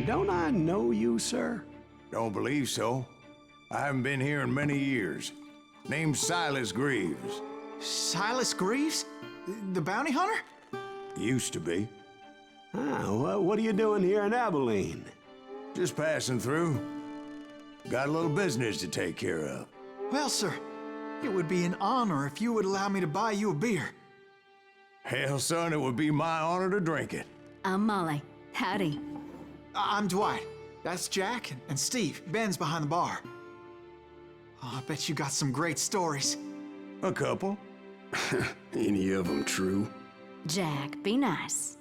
Don't I know you, sir? Don't believe so. I haven't been here in many years. Name's Silas Greaves. Silas Greaves? The bounty hunter? Used to be. Ah, what are you doing here in Abilene? Just passing through. Got a little business to take care of. Well, sir, it would be an honor if you would allow me to buy you a beer. Hell, son, it would be my honor to drink it. I'm Molly. Howdy. I'm Dwight. That's Jack and Steve. Ben's behind the bar. Oh, I bet you got some great stories. A couple. Any of them true? Jack, be nice.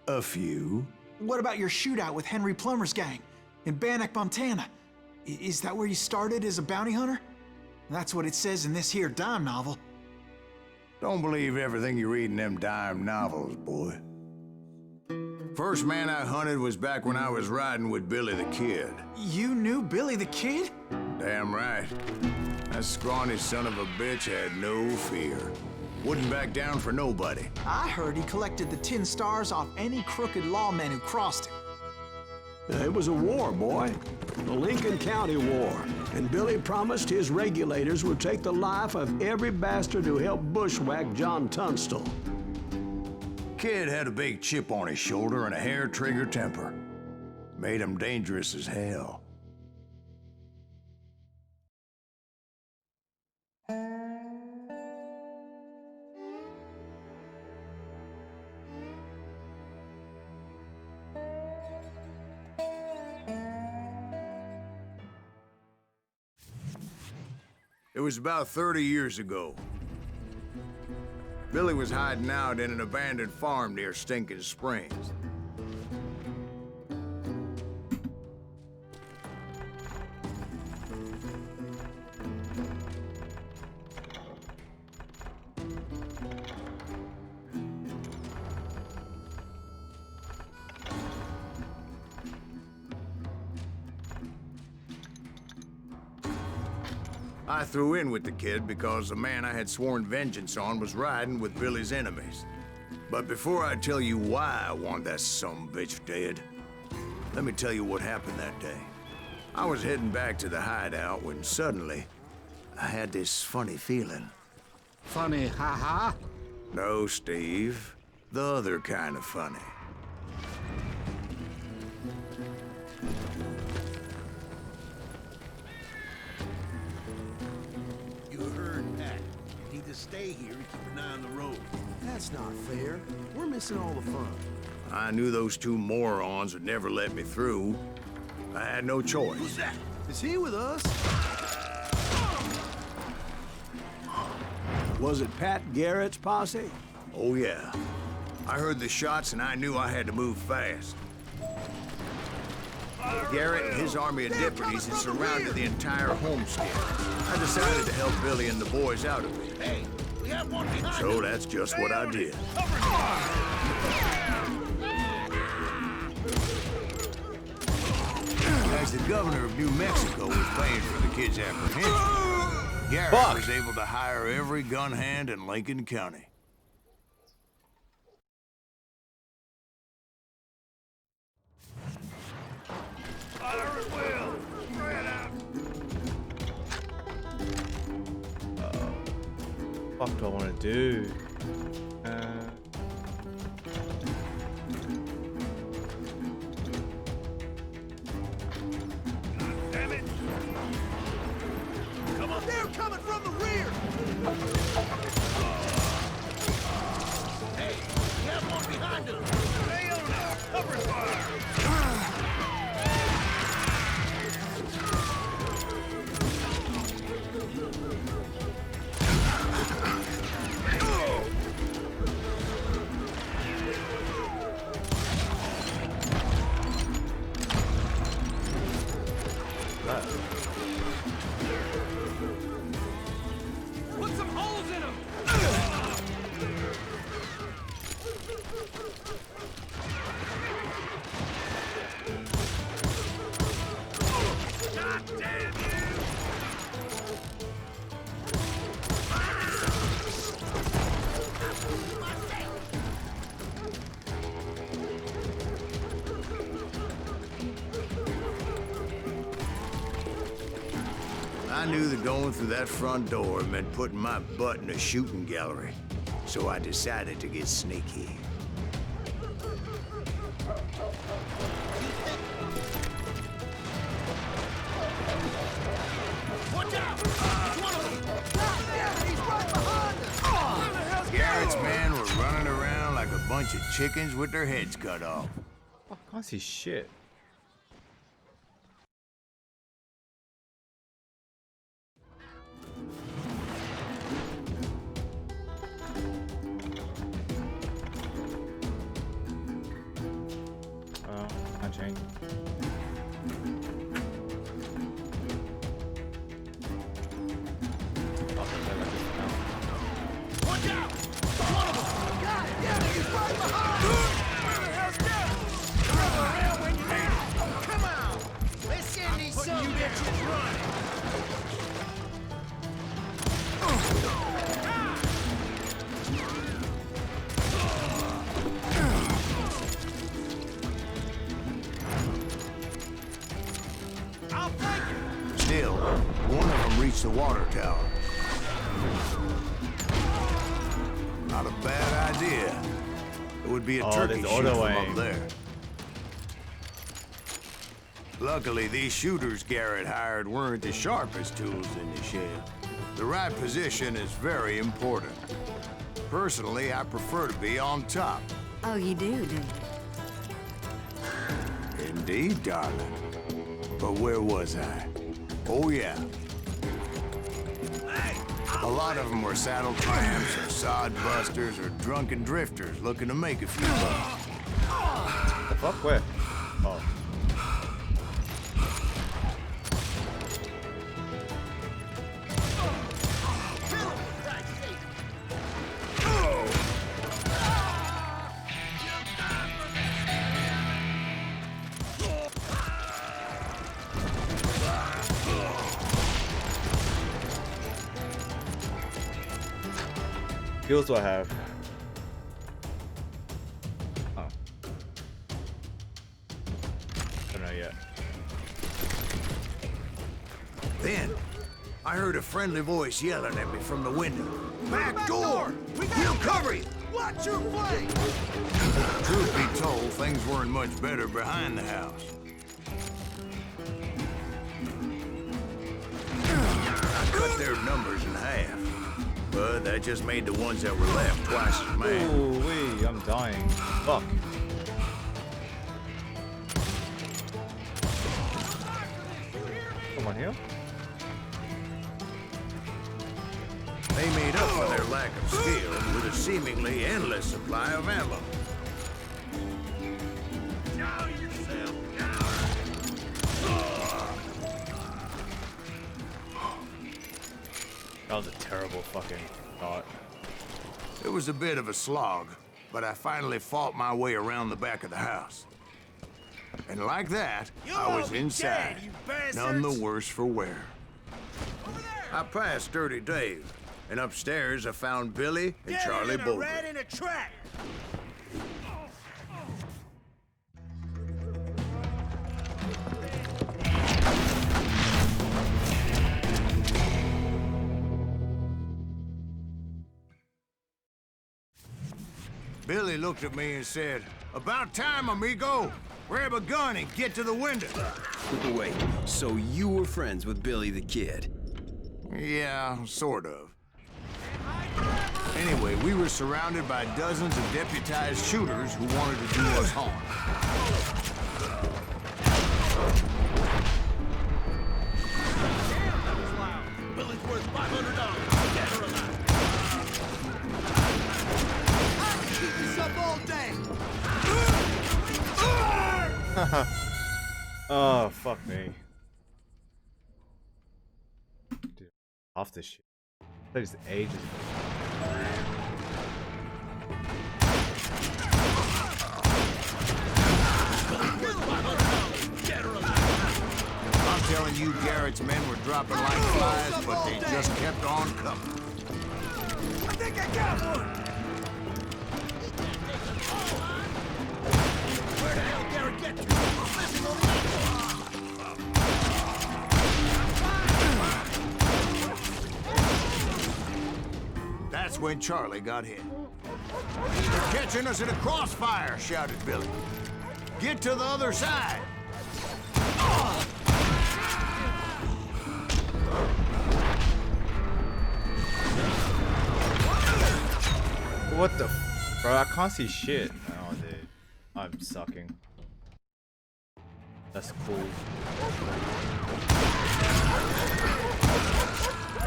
A few. What about your shootout with Henry Plummer's gang in Bannock, Montana? Is that where you started as a bounty hunter? That's what it says in this here dime novel. Don't believe everything you read in them dime novels, boy. First man I hunted was back when I was riding with Billy the Kid. You knew Billy the Kid? Damn right. That scrawny son of a bitch had no fear. Wouldn't back down for nobody. I heard he collected the 10 stars off any crooked lawmen who crossed him. It was a war, boy. The Lincoln County War. And Billy promised his regulators would take the life of every bastard who helped bushwhack John Tunstall. Kid had a big chip on his shoulder and a hair-trigger temper. Made him dangerous as hell. It was about 30 years ago. Billy was hiding out in an abandoned farm near Stinking Springs. I threw in with the kid because the man I had sworn vengeance on was riding with Billy's enemies. But before I tell you why I want that sumbitch dead, let me tell you what happened that day. I was heading back to the hideout when suddenly I had this funny feeling. Funny, ha-ha? No, Steve. The other kind of funny. Stay here and keep an eye on the road. That's not fair. We're missing all the fun. I knew those two morons would never let me through. I had no choice. Who's that? Is he with us? Was it Pat Garrett's posse? Oh, yeah. I heard the shots and I knew I had to move fast. Garrett and his army of deputies had surrounded the entire homestead. I decided to help Billy and the boys out of it. Hey, we have one behind So that's just what I did. As the governor of New Mexico was paying for the kid's apprehension, Garrett was able to hire every gun hand in Lincoln County. What do I want to do? Damn it! Come on! They're coming from the rear! Hey, we have one behind us! Stay on it! Cover fire! I knew that going through that front door meant putting my butt in a shooting gallery, so I decided to get sneaky. Watch out! It's one of them! Yeah, he's right behind us! Where the hell's Garrett's men were running around like a bunch of chickens with their heads cut off. I can't see shit. I changed. Watch out! One of them! God, yeah, he's right behind us! Where the hell's Garrett? Come around when you need it! Come on! Let's send these some bitches running! I'll take it! Still, one of them reached the water tower. Not a bad idea. It would be a turkey there's shoot from auto-aim. up there. Luckily, these shooters Garrett hired weren't the sharpest tools in the shed. The right position is very important. Personally, I prefer to be on top. Oh, you do, do you? Indeed, darling. But where was I? Oh, yeah. A lot of them were saddle tramps, or sod busters, or drunken drifters looking to make a few bucks. The fuck? Where? Oh. Skills do I have? Oh. I don't know yet. Then, I heard a friendly voice yelling at me from the window. Back door! We'll cover you! Watch your flank! Truth be told, things weren't much better behind the house. I cut their numbers in half. But that just made the ones that were left twice as mad. Ooh, wee, I'm dying. Fuck. Someone here? They made up for their lack of skill with a seemingly endless supply of ammo. That was a terrible fucking thought. It was a bit of a slog, but I finally fought my way around the back of the house. And like that, I was inside, none the worse for wear. I passed Dirty Dave, and upstairs I found Billy and Charlie Bolger. Rat in a trap! Billy looked at me and said, "About time, amigo. Grab a gun and get to the window." Wait, so you were friends with Billy the Kid? Yeah, sort of. Anyway, we were surrounded by dozens of deputized shooters who wanted to do us harm. Billy's worth $500. Dead or alive. I can keep this up all day. Oh, fuck me. Dude, off this shit. That is ages ago. I'm telling you, Garrett's men were dropping like flies, but they just kept on coming. I think I got one. Where the hell Garrett get to? I'm missing on the when Charlie got hit. "They're catching us in a crossfire," shouted Billy. "Get to the other side." What the bro, I can't see shit. Oh dude. I'm sucking. That's cool.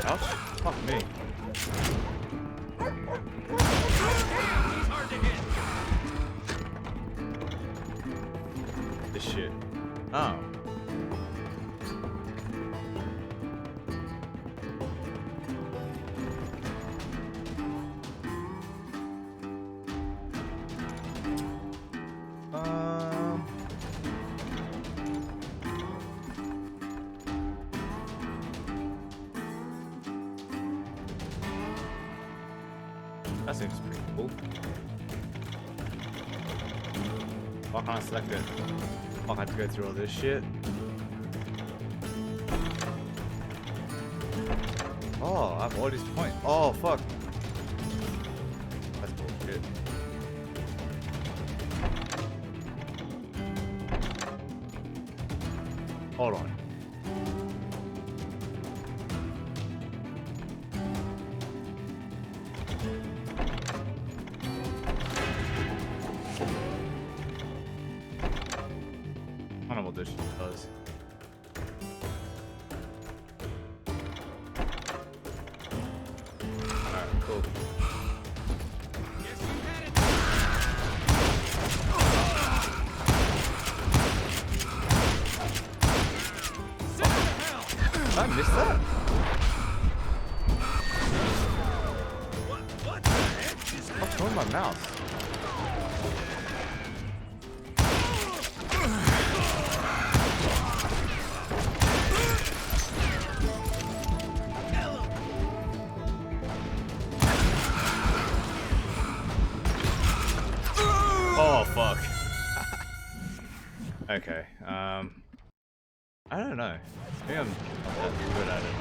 Ouch. Fuck me. This shit. Oh. That seems pretty cool. Why can't I select it? I have to go through all this shit. Oh, I have all these points. Oh, fuck. That's bullshit. Hold on. I don't know what this shit does. Alright, cool. Did I miss that? What the heck is that? What's wrong with my mouse? Oh fuck. Okay, I don't know. Maybe I'm not that good at it.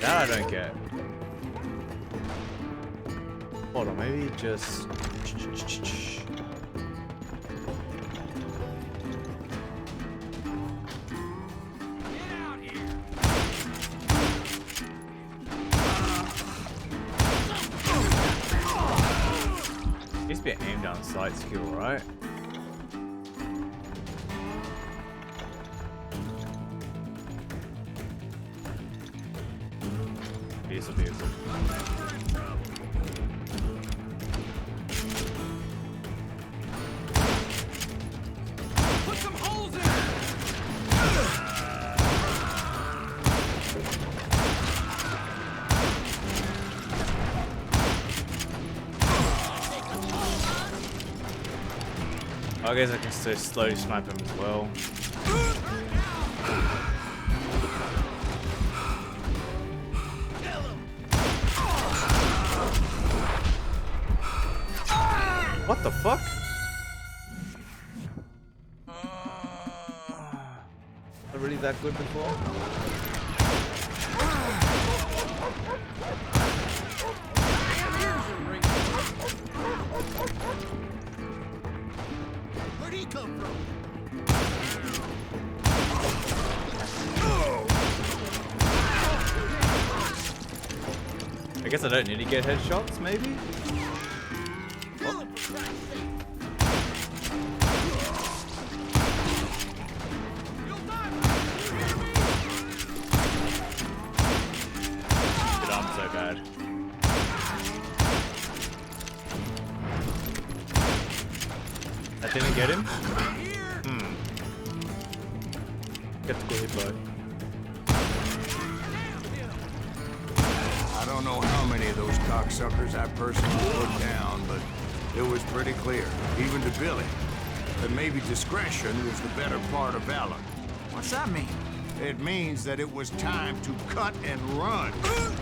That I don't get. Hold on, maybe just... Needs to be an aim down sight skill, right? Vehicle, vehicle. Put some holes in I guess I can still slowly snipe him as well. What the fuck? Are really that good before? Where'd he come from? I guess I don't need to get headshots, maybe? Kill him for Christ's sake. You'll die. You hear me? Dude, I'm so bad. That didn't get him? Here. Get to go hit by. I don't know how many of those cocksuckers I personally put down, but it was pretty clear, even to Billy, that maybe discretion was the better part of valor. What's that mean? It means that it was time to cut and run.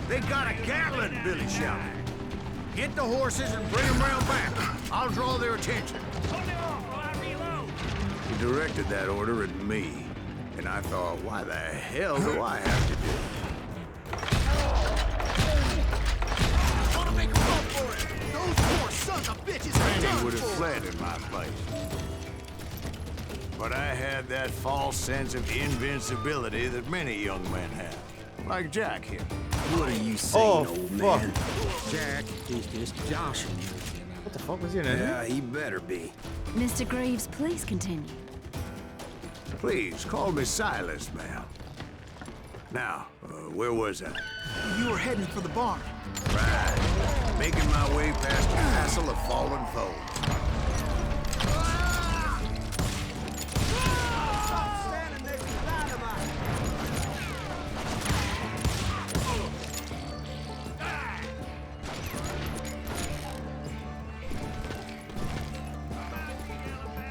"They got a Gatling," Billy shouted. "Get the horses and bring them round back. I'll draw their attention." Hold it off while I reload. directed that order at me. And I thought, why the hell do I have to do it? Wanna make a run for it? Those poor sons of bitches are Randy done would have for. fled in my place. But I had that false sense of invincibility that many young men have. Like Jack here. What are you saying, Oh, old fuck. man? Jack, he's just joshing you. What the fuck was he in there? Yeah, he better be. Mr. Greaves, please continue. Please, call me Silas, ma'am. Now, where was I? You were heading for the barn. Right. Making my way past the castle of fallen foes.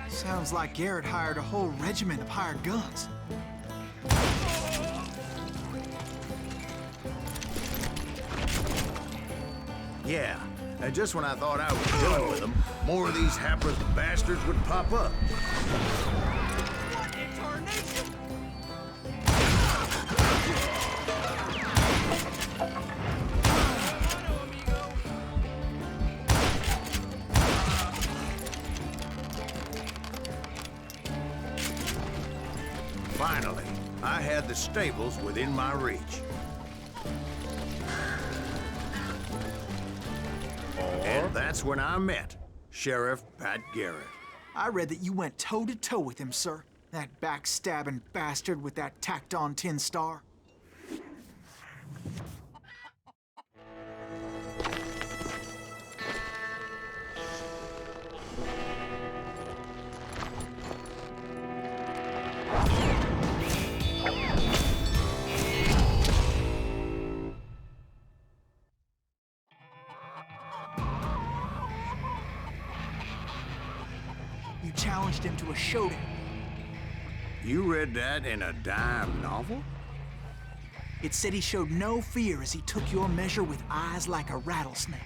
Sounds like Garrett hired a whole regiment of hired guns. Yeah, and just when I thought I was done with them, more of these hapless bastards would pop up. What in tarnation? Finally, I had the stables within my reach. And that's when I met Sheriff Pat Garrett. I read that you went toe-to-toe with him, sir. That backstabbing bastard with that tacked-on tin star. You challenged him to a showdown. You read that in a dime novel? It said he showed no fear as he took your measure with eyes like a rattlesnake.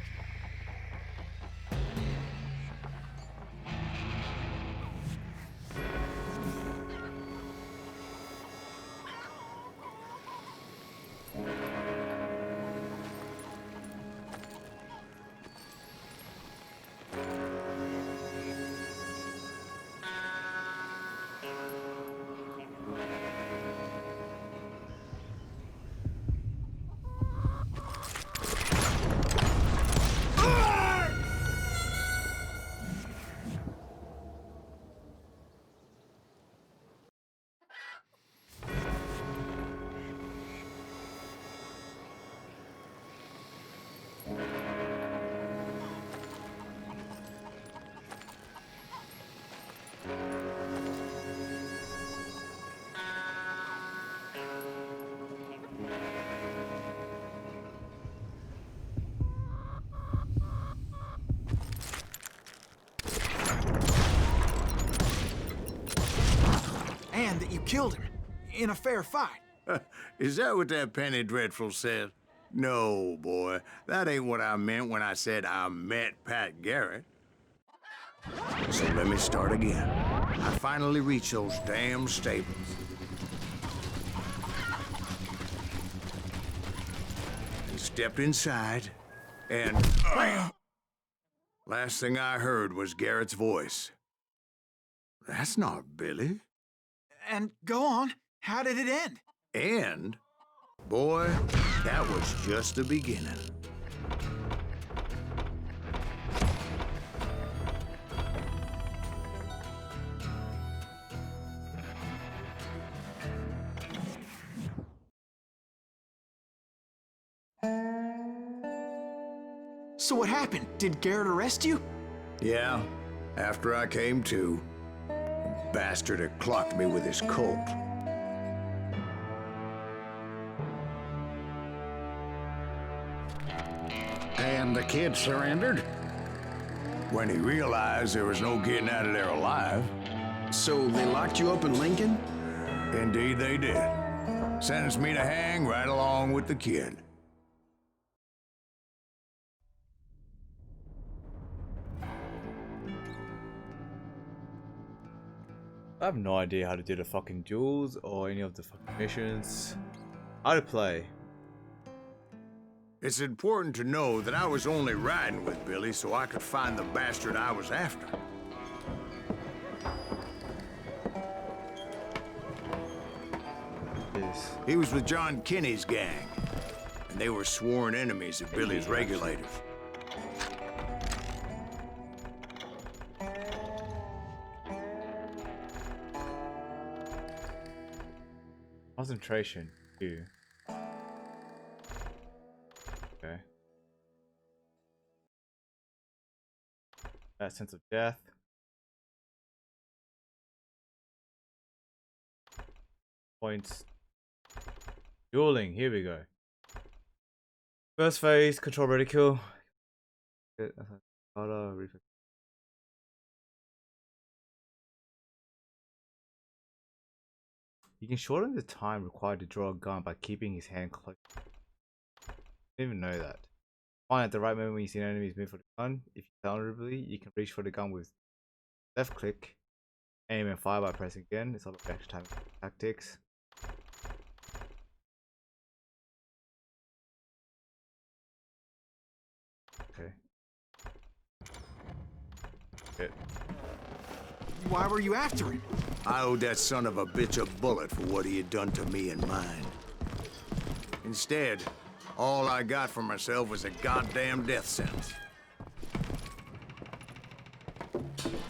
And that you killed him in a fair fight. Is that what that Penny Dreadful said? No, boy. That ain't what I meant when I said I met Pat Garrett. So let me start again. I finally reached those damn stables. And stepped inside, and bam! Last thing I heard was Garrett's voice. That's not Billy. And go on, how did it end? And, boy, that was just the beginning. So what happened? Did Garrett arrest you? Yeah, after I came to, the bastard had clocked me with his Colt. And the kid surrendered? When he realized there was no getting out of there alive. So they locked you up in Lincoln? Indeed they did. Sentenced me to hang right along with the kid. I have no idea how to do the fucking duels or any of the fucking missions. How to play. It's important to know that I was only riding with Billy so I could find the bastard I was after. This. He was with John Kinney's gang, and they were sworn enemies of Billy's regulators. Concentration. 2. Okay. That sense of death. Points. Dueling. Here we go. First phase. Control ridicule. You can shorten the time required to draw a gun by keeping his hand close. I didn't even know that. Find at the right moment when you see an enemy's move for the gun. If you vulnerably, you can reach for the gun with left click, aim and fire by pressing again. It's all about extra time tactics. Okay. Shit. Why were you after him? I owed that son of a bitch a bullet for what he had done to me and mine. Instead, all I got for myself was a goddamn death sentence.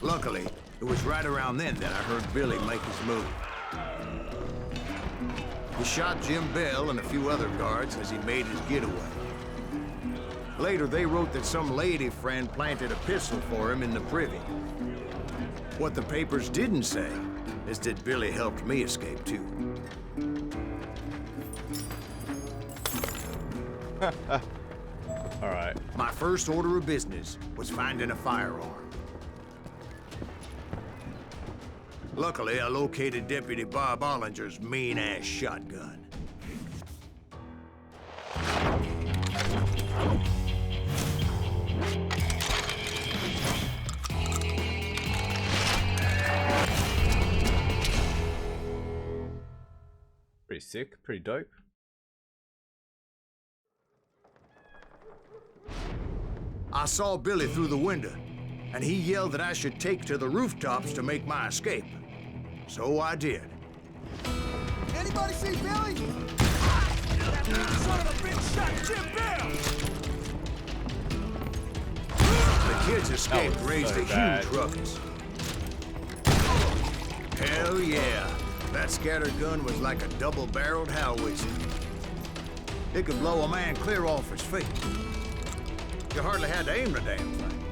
Luckily, it was right around then that I heard Billy make his move. He shot Jim Bell and a few other guards as he made his getaway. Later, they wrote that some lady friend planted a pistol for him in the privy. What the papers didn't say is that Billy helped me escape too. Alright. My first order of business was finding a firearm. Luckily, I located Deputy Bob Ollinger's mean-ass shotgun. Pretty sick, pretty dope. I saw Billy through the window, and he yelled that I should take to the rooftops to make my escape. So I did. Anybody see Billy? That son of a bitch shot Jim Bell! The kids' escape raised a huge ruckus. Hell yeah. That scatter gun was like a double-barreled Howitzer. It could blow a man clear off his feet. You hardly had to aim the damn thing.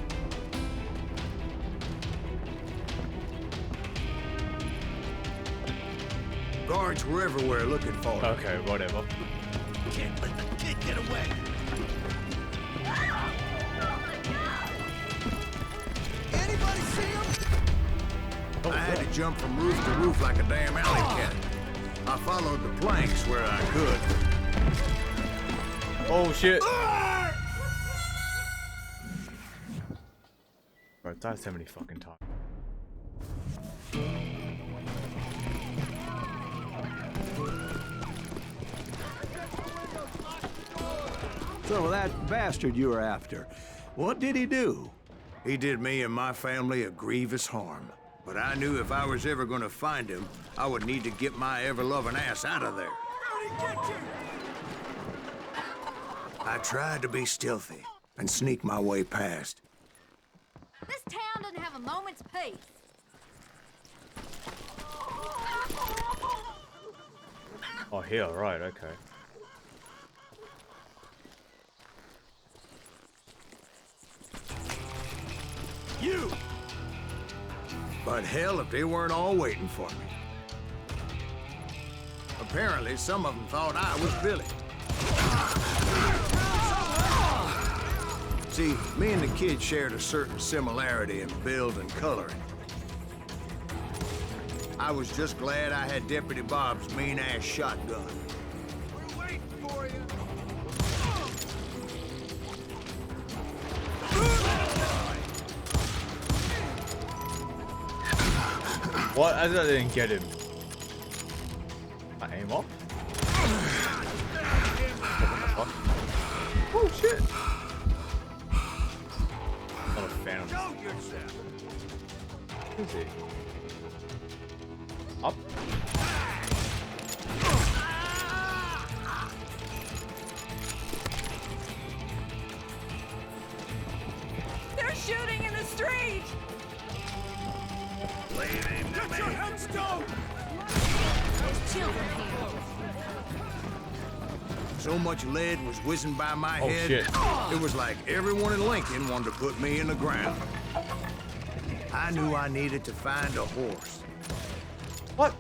Guards were everywhere looking for him. Okay, whatever. Can't let the kid get away. Anybody see him? I had to jump from roof to roof like a damn alley cat. I followed the planks where I could. Oh shit! Bro, I died so many fucking times. So that bastard you were after, what did he do? He did me and my family a grievous harm. But I knew if I was ever going to find him, I would need to get my ever-loving ass out of there. I tried to be stealthy and sneak my way past. This town doesn't have a moment's peace. Oh, here, right, okay. You! But hell, if they weren't all waiting for me. Apparently, some of them thought I was Billy. See, me and the kid shared a certain similarity in build and coloring. I was just glad I had Deputy Bob's mean-ass shotgun. We're waiting for you. What? I didn't get him. I aim off? What? Oh shit! Not a fan of this. Who is he? Up? They're shooting in the street! Get your headstone! There's children here. So much lead was whizzing by my Oh, head, shit. it was like everyone in Lincoln wanted to put me in the ground. I knew I needed to find a horse. What?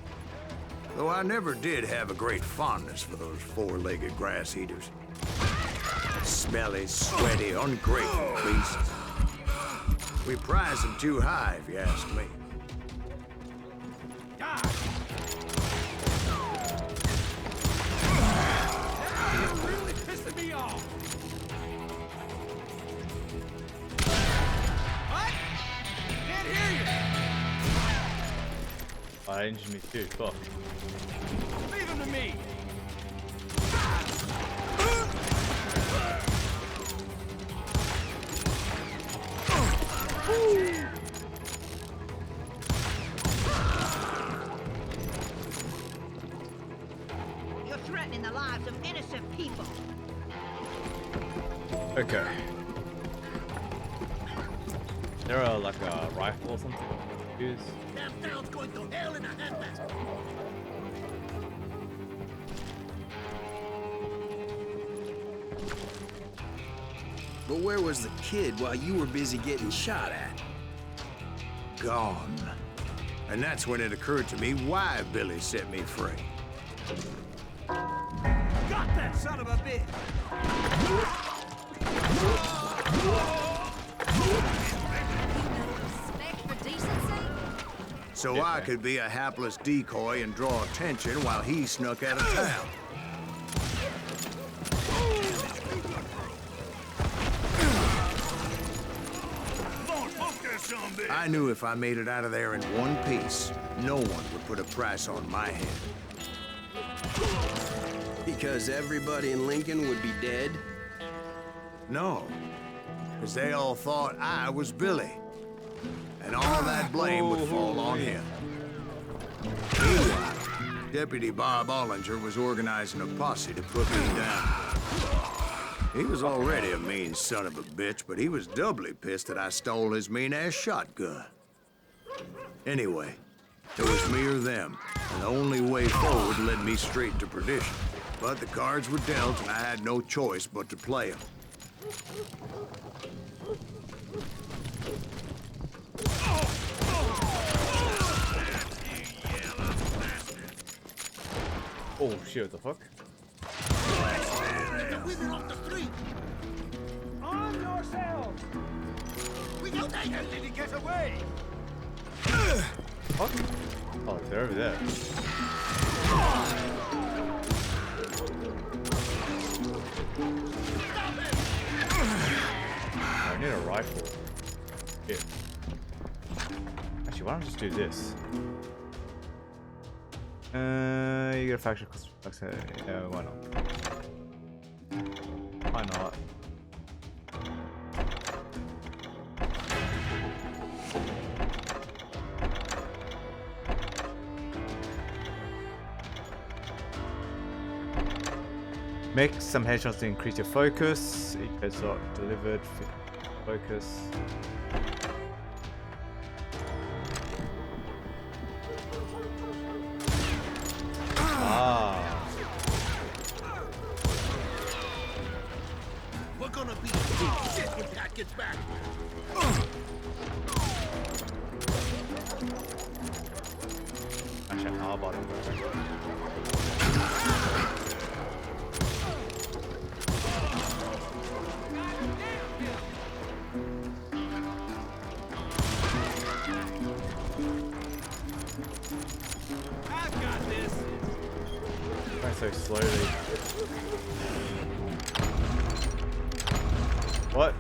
Though I never did have a great fondness for those four-legged grass eaters. Smelly, sweaty, ungrateful beasts. We prize them too high, if you ask me. Really pissing me off. What? Can't hear you. I injured me too. Fuck. Leave him to me. You're threatening the lives of innocent people. Okay. There are like a rifle or something to use. Damn town's going to hell in a handbasket. But where was the kid while you were busy getting shot at? Gone. And that's when it occurred to me why Billy set me free. Got that son of a bitch. Respect for decency? So I could be a hapless decoy and draw attention while he snuck out of town. I knew if I made it out of there in one piece, no one would put a price on my head. Because everybody in Lincoln would be dead? No, because they all thought I was Billy. And all that blame would fall on him. Meanwhile, Deputy Bob Ollinger was organizing a posse to put me down. He was already a mean son of a bitch, but he was doubly pissed that I stole his mean-ass shotgun. Anyway, it was me or them, and the only way forward led me straight to perdition. But the cards were dealt, and I had no choice but to play them. Oh shit, what the fuck? Get the women off the street. Arm yourselves. We don't take him till he gets away. What? Oh, they're over there. I need a rifle. Here. Actually, why don't I just do this? You get a faction cost. Yeah, why not? Why not? Make some headshots to increase your focus. Each headshot delivered, focus. Ah. We're gonna be big shit when Pat gets back. Actually, how about it? I've got this. Going so slowly. What?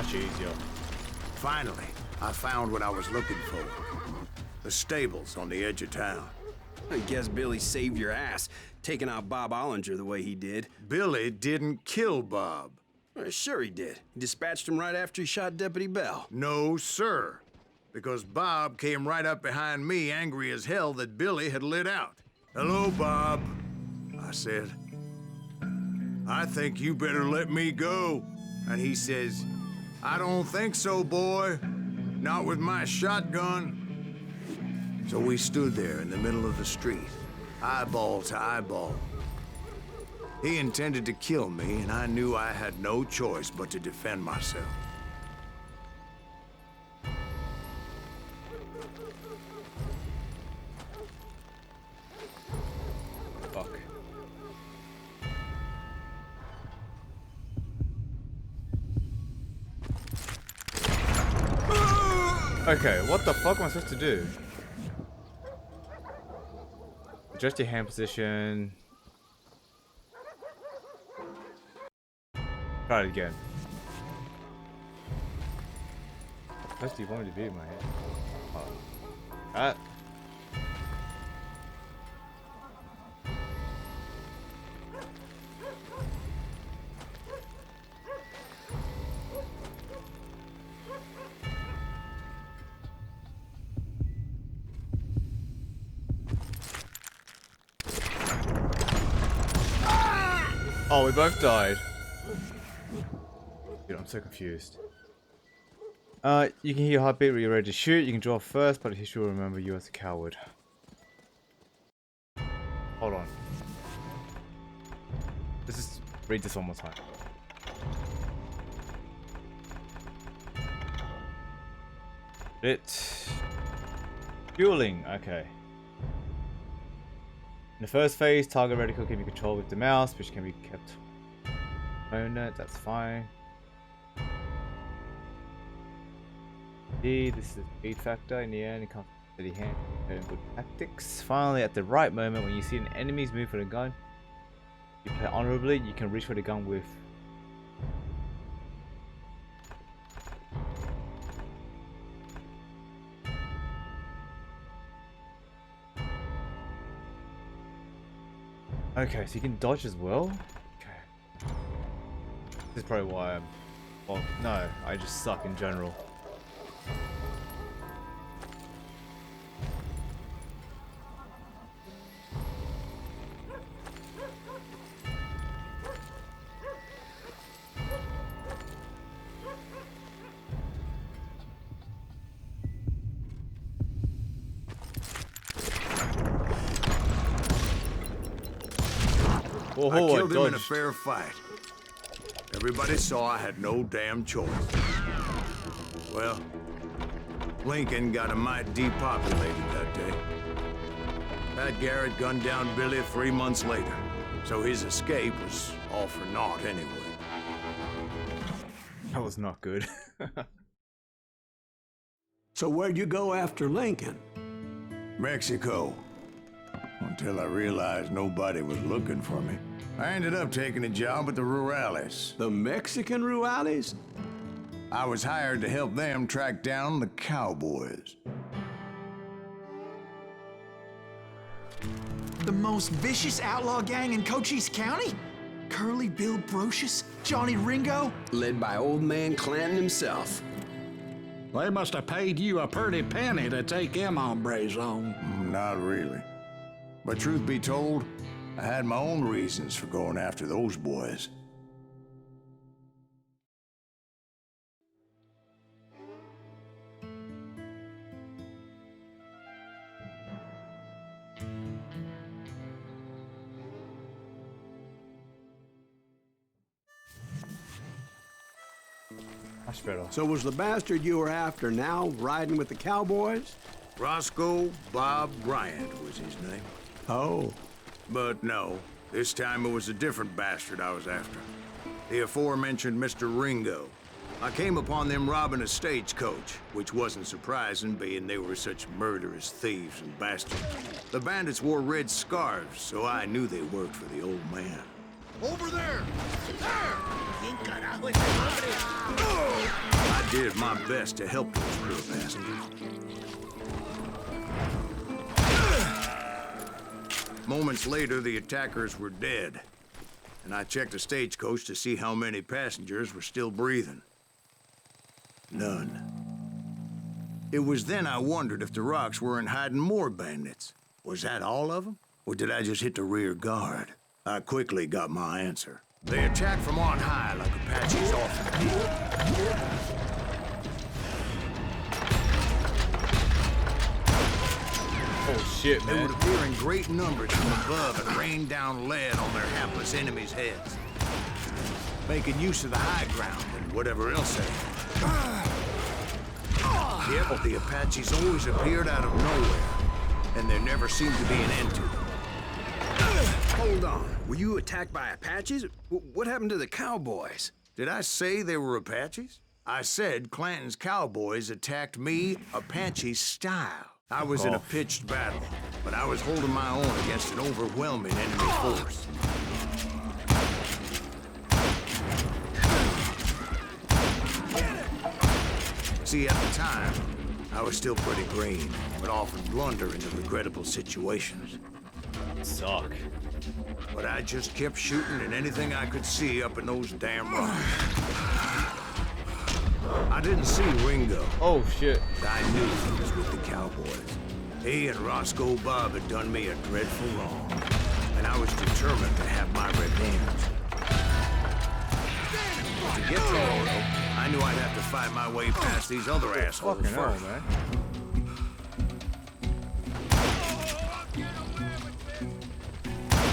much easier. Finally, I found what I was looking for. The stables on the edge of town. I guess Billy saved your ass, taking out Bob Ollinger the way he did. Billy didn't kill Bob. Sure he did. He dispatched him right after he shot Deputy Bell. No, sir. Because Bob came right up behind me, angry as hell that Billy had lit out. "Hello, Bob," I said. "I think you better let me go." And he says, "I don't think so, boy. Not with my shotgun." So we stood there in the middle of the street, eyeball to eyeball. He intended to kill me, and I knew I had no choice but to defend myself. Fuck. Okay, what the fuck am I supposed to do? Adjust your hand position. Try it again. What do you want me to be in my hand? Oh. Oh, we both died. Dude, I'm so confused. You can hear your heartbeat when you're ready to shoot. You can draw first, but history will remember you as a coward. Hold on. Let's just read this one more time. Fueling, okay. In the first phase, target reticle can be controlled with the mouse, which can be kept opponent, that's fine. This is the speed factor. In the end, it comes to the hand and good tactics. Finally, at the right moment, when you see an enemy's move for the gun, you play honorably, you can reach for the gun with okay, so you can dodge as well? Okay. This is probably why I'm... well, no, I just suck in general. Oh, I killed him in a fair fight. Everybody saw I had no damn choice. Well, Lincoln got a mite depopulated that day. Pat Garrett gunned down Billy 3 months later, so his escape was all for naught anyway. That was not good. So where'd you go after Lincoln? Mexico. Until I realized nobody was looking for me. I ended up taking a job at the Rurales. The Mexican Rurales? I was hired to help them track down the cowboys. The most vicious outlaw gang in Cochise County? Curly Bill Brocious? Johnny Ringo? Led by old man Clanton himself. They must have paid you a pretty penny to take them hombres on. Not really. But truth be told, I had my own reasons for going after those boys. Much better. So was the bastard you were after now riding with the cowboys? Roscoe Bob Bryant was his name. Oh. But no, this time it was a different bastard I was after. The aforementioned Mr. Ringo. I came upon them robbing a stagecoach, which wasn't surprising, being they were such murderous thieves and bastards. The bandits wore red scarves, so I knew they worked for the old man. Over there! There! I did my best to help those poor passengers. Moments later, the attackers were dead, and I checked the stagecoach to see how many passengers were still breathing. None. It was then I wondered if the rocks weren't hiding more bandits. Was that all of them? Or did I just hit the rear guard? I quickly got my answer. They attacked from on high like Apaches often do. Oh shit, They man. would appear in great numbers from above and rain down lead on their hapless enemies' heads, making use of the high ground and whatever else they had. Yeah, but the Apaches always appeared out of nowhere, and there never seemed to be an end to them. Hold on. Were you attacked by Apaches? What happened to the cowboys? Did I say they were Apaches? I said Clanton's cowboys attacked me Apache style. I was in a pitched battle, but I was holding my own against an overwhelming enemy force. See, at the time, I was still pretty green, but often blunder into regrettable situations. Suck. But I just kept shooting at anything I could see up in those damn rocks. I didn't see Ringo, Oh shit. but I knew he was with the cowboys. He and Roscoe Bob had done me a dreadful wrong, and I was determined to have my revenge. To get to Oro, I knew I'd have to fight my way past these other assholes Fucking hell, first. man.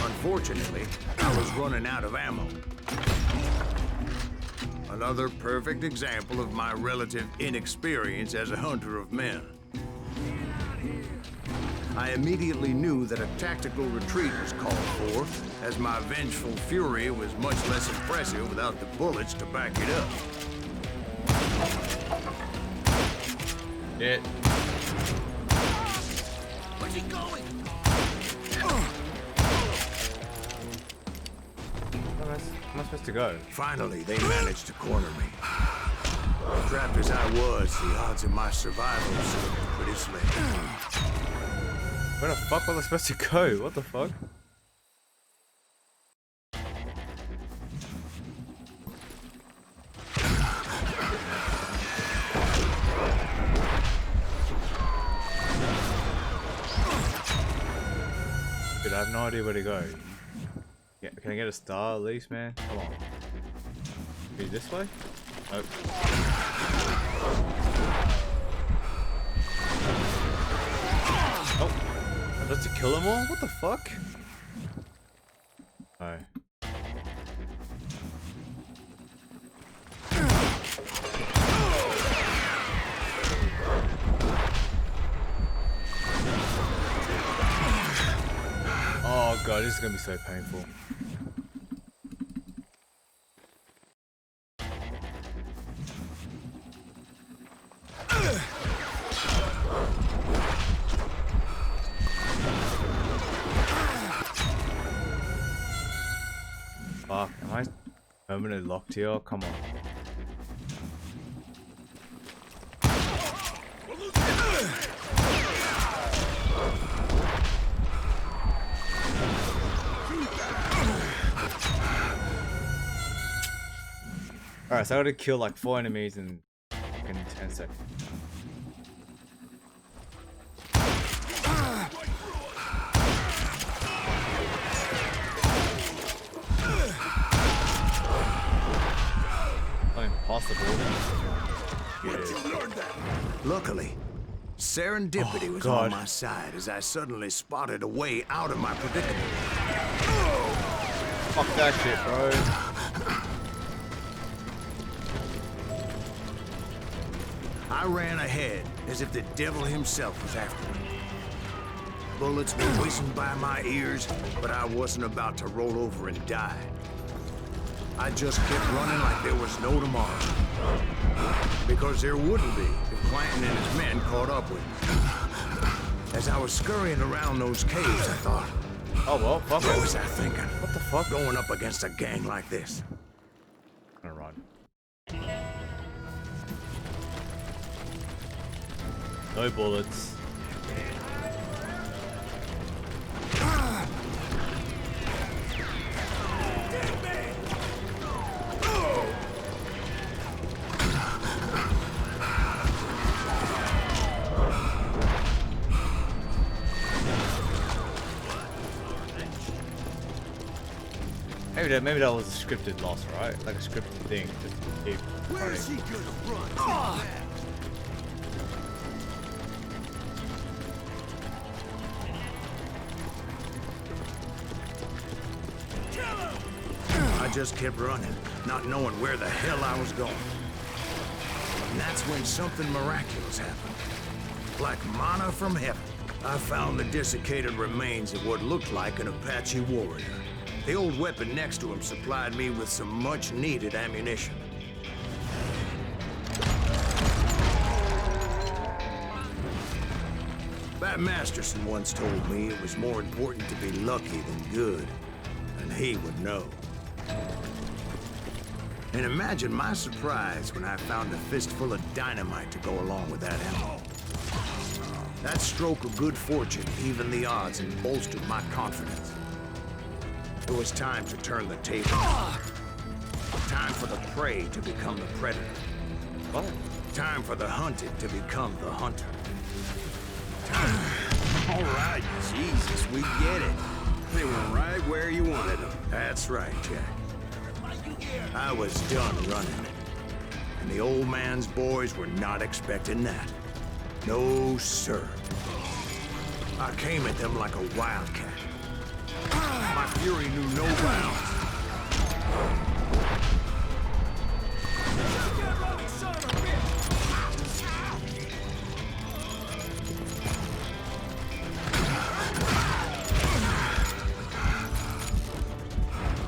Unfortunately, I was running out of ammo. Another perfect example of my relative inexperience as a hunter of men. I immediately knew that a tactical retreat was called for, as my vengeful fury was much less impressive without the bullets to back it up. Shit. Where's he going? Where am I supposed to go? Finally, they managed to corner me. Trapped as I was, the odds of my survival seemed pretty slim. Where the fuck was I supposed to go? What the fuck? Dude, I have no idea where to go. Yeah, can I get a star at least, man? Come on. Be this way? Nope. Oh, I'm supposed to kill them all? What the fuck? Oh. Oh god, this is gonna be so painful. Fuck, am I permanently locked here? Come on. Alright, so I gotta kill like 4 enemies in fucking 10 seconds. Not impossible. Luckily, serendipity was God. on my side as I suddenly spotted a way out of my predicament. Fuck that shit, bro. I ran ahead as if the devil himself was after me. Bullets were whizzing by my ears, but I wasn't about to roll over and die. I just kept running like there was no tomorrow. Because there wouldn't be if Clanton and his men caught up with me. As I was scurrying around those caves, I thought, Oh well, fuck What it. was I thinking? What the fuck? Going up against a gang like this. I'm gonna run. No bullets. Maybe that was a scripted loss, right? Like a scripted thing. Just to keep Where is he gonna run? I just kept running, not knowing where the hell I was going. And that's when something miraculous happened. Like manna from heaven, I found the desiccated remains of what looked like an Apache warrior. The old weapon next to him supplied me with some much-needed ammunition. Bat Masterson once told me it was more important to be lucky than good, and he would know. And imagine my surprise when I found a fistful of dynamite to go along with that ammo. That stroke of good fortune evened the odds and bolstered my confidence. It was time to turn the table. Time for the prey to become the predator. What? Time for the hunted to become the hunter. All right, Jesus, we get it. They were right where you wanted them. That's right, Jack. I was done running. And the old man's boys were not expecting that. No, sir. I came at them like a wildcat. My fury knew no bounds.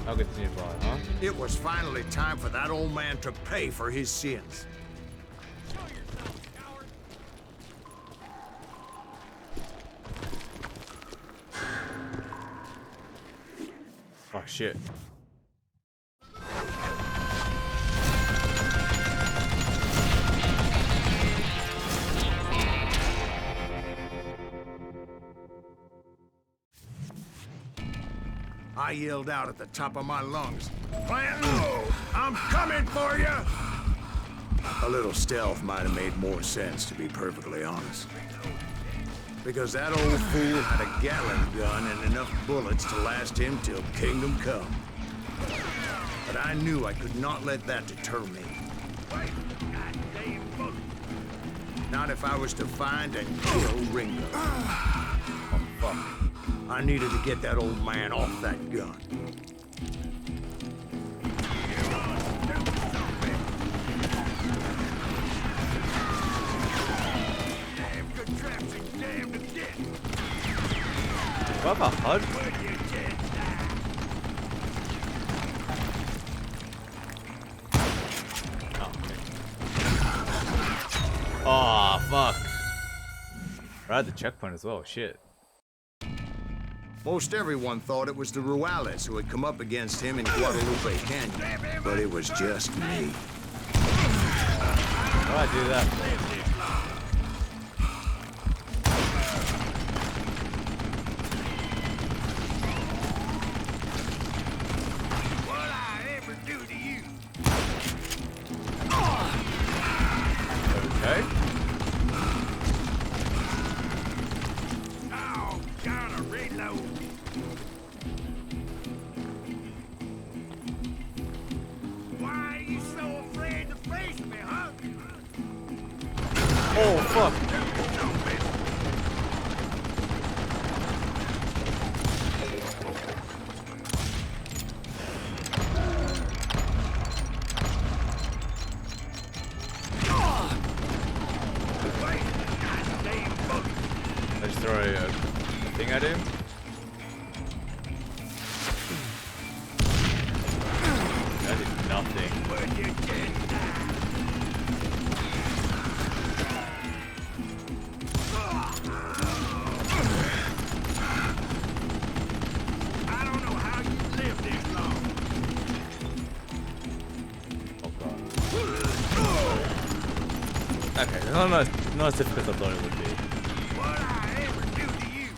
I'll continue by, huh? It was finally time for that old man to pay for his sins. Oh shit. I yelled out at the top of my lungs, "Clanton, I'm coming for you!" A little stealth might have made more sense, to be perfectly honest. Because that old fool had a Gatling gun and enough bullets to last him till kingdom come. But I knew I could not let that deter me. Not if I was to find and kill Ringo. Oh, fuck. I needed to get that old man off that gun. What the HUD? Oh, fuck. We're at the checkpoint as well, shit. Most everyone thought it was the Ruales who had come up against him in Guadalupe Canyon, but it was just me. Why'd I do that? Okay. Oh, gotta reload. Why are you so afraid to face me, huh? Oh, fuck. Let's throw a thing at him. That did nothing. Not as difficult as I thought it would be. What I ever do to you?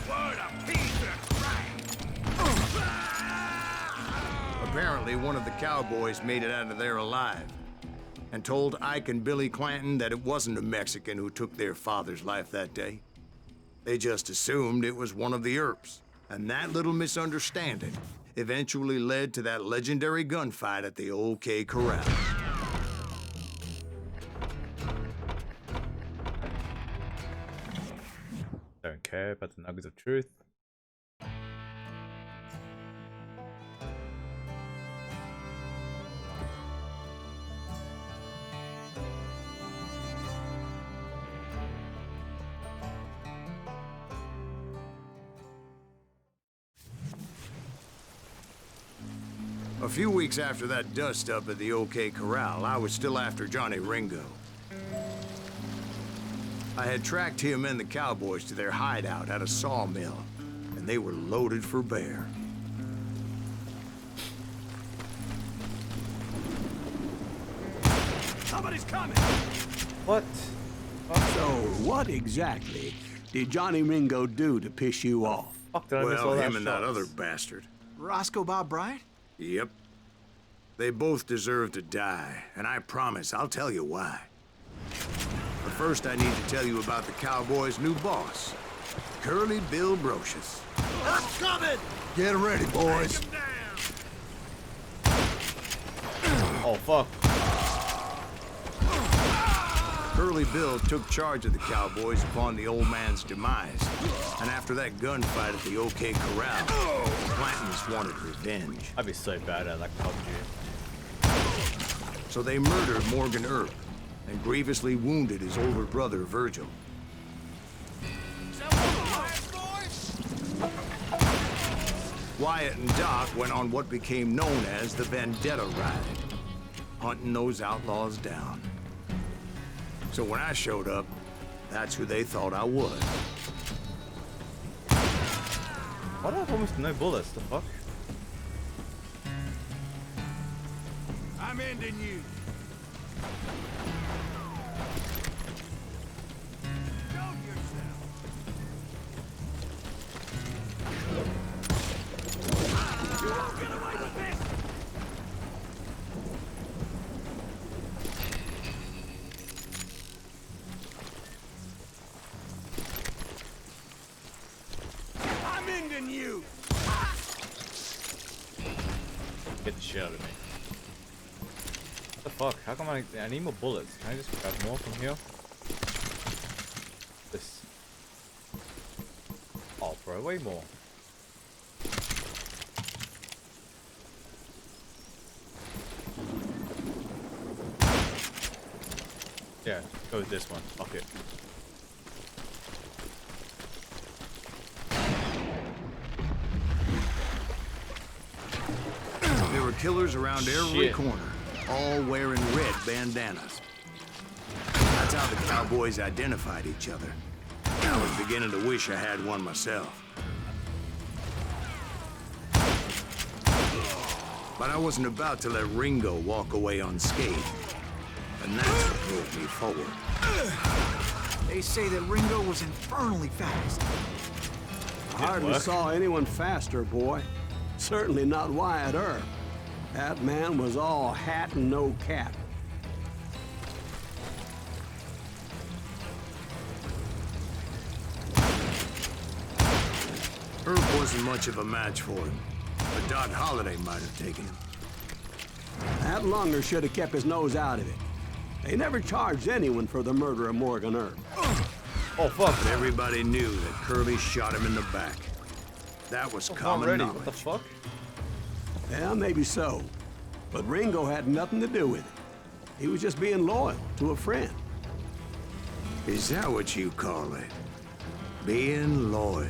What a piece of crap! Apparently, one of the cowboys made it out of there alive and told Ike and Billy Clanton that it wasn't a Mexican who took their father's life that day. They just assumed it was one of the Earps, and that little misunderstanding eventually led to that legendary gunfight at the OK Corral. Don't care about the nuggets of truth. A few weeks after that dust-up at the OK Corral, I was still after Johnny Ringo. I had tracked him and the cowboys to their hideout at a sawmill, and they were loaded for bear. Somebody's coming! What? So, what exactly did Johnny Ringo do to piss you off? Fuck, did I miss all Well, that him and that shots? other bastard. Roscoe Bob Bryant? Yep. They both deserve to die, and I promise I'll tell you why. But first, I need to tell you about the Cowboys' new boss, Curly Bill Brocious. I'm coming! Get ready, boys. Take him Oh fuck. Curly Bill took charge of the Cowboys upon the old man's demise, and after that gunfight at the OK Corral, the Clantons wanted revenge. I'd be so bad at like PUBG. So they murdered Morgan Earp and grievously wounded his older brother, Virgil. Wyatt and Doc went on what became known as the Vendetta Ride, hunting those outlaws down. So when I showed up, that's who they thought I was. Why do I have almost no bullets? The fuck? I'm ending you. Show yourself. You won't get away with this. I'm ending you. Get the shit out of me. What the fuck? How come I need more bullets? Can I just grab more from here? This. Oh, bro, way more. Yeah, go with this one. Fuck it. There were killers around every Shit. corner, all wearing red bandanas. That's how the Cowboys identified each other. I was beginning to wish I had one myself. But I wasn't about to let Ringo walk away unscathed. And that's what drove me forward. They say that Ringo was infernally fast. I hardly work. saw anyone faster, boy. Certainly not Wyatt Earp. That man was all hat and no cap. Earp wasn't much of a match for him, but Doc Holliday might have taken him. That lunger should have kept his nose out of it. They never charged anyone for the murder of Morgan Earp. Oh fuck. But everybody knew that Curly shot him in the back. That was common Already. knowledge. What the fuck? Yeah, maybe so. But Ringo had nothing to do with it. He was just being loyal to a friend. Is that what you call it? Being loyal?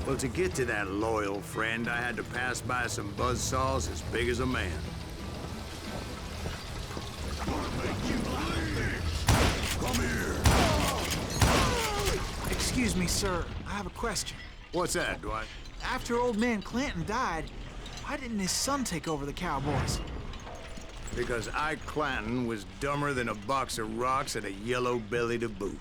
Well, to get to that loyal friend, I had to pass by some buzzsaws as big as a man. Excuse me, sir. I have a question. What's that, Dwight? After old man Clanton died, why didn't his son take over the Cowboys? Because Ike Clanton was dumber than a box of rocks and a yellow belly to boot.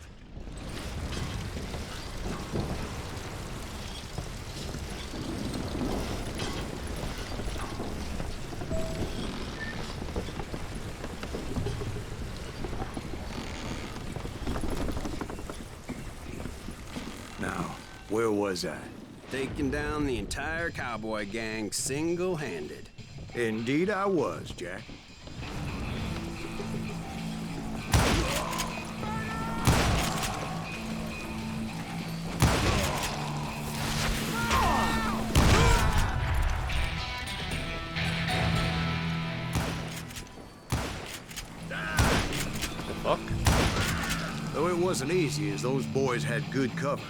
Now, where was I? Taking down the entire cowboy gang single-handed. Indeed I was, Jack. Fuck. Though it wasn't easy, as those boys had good cover.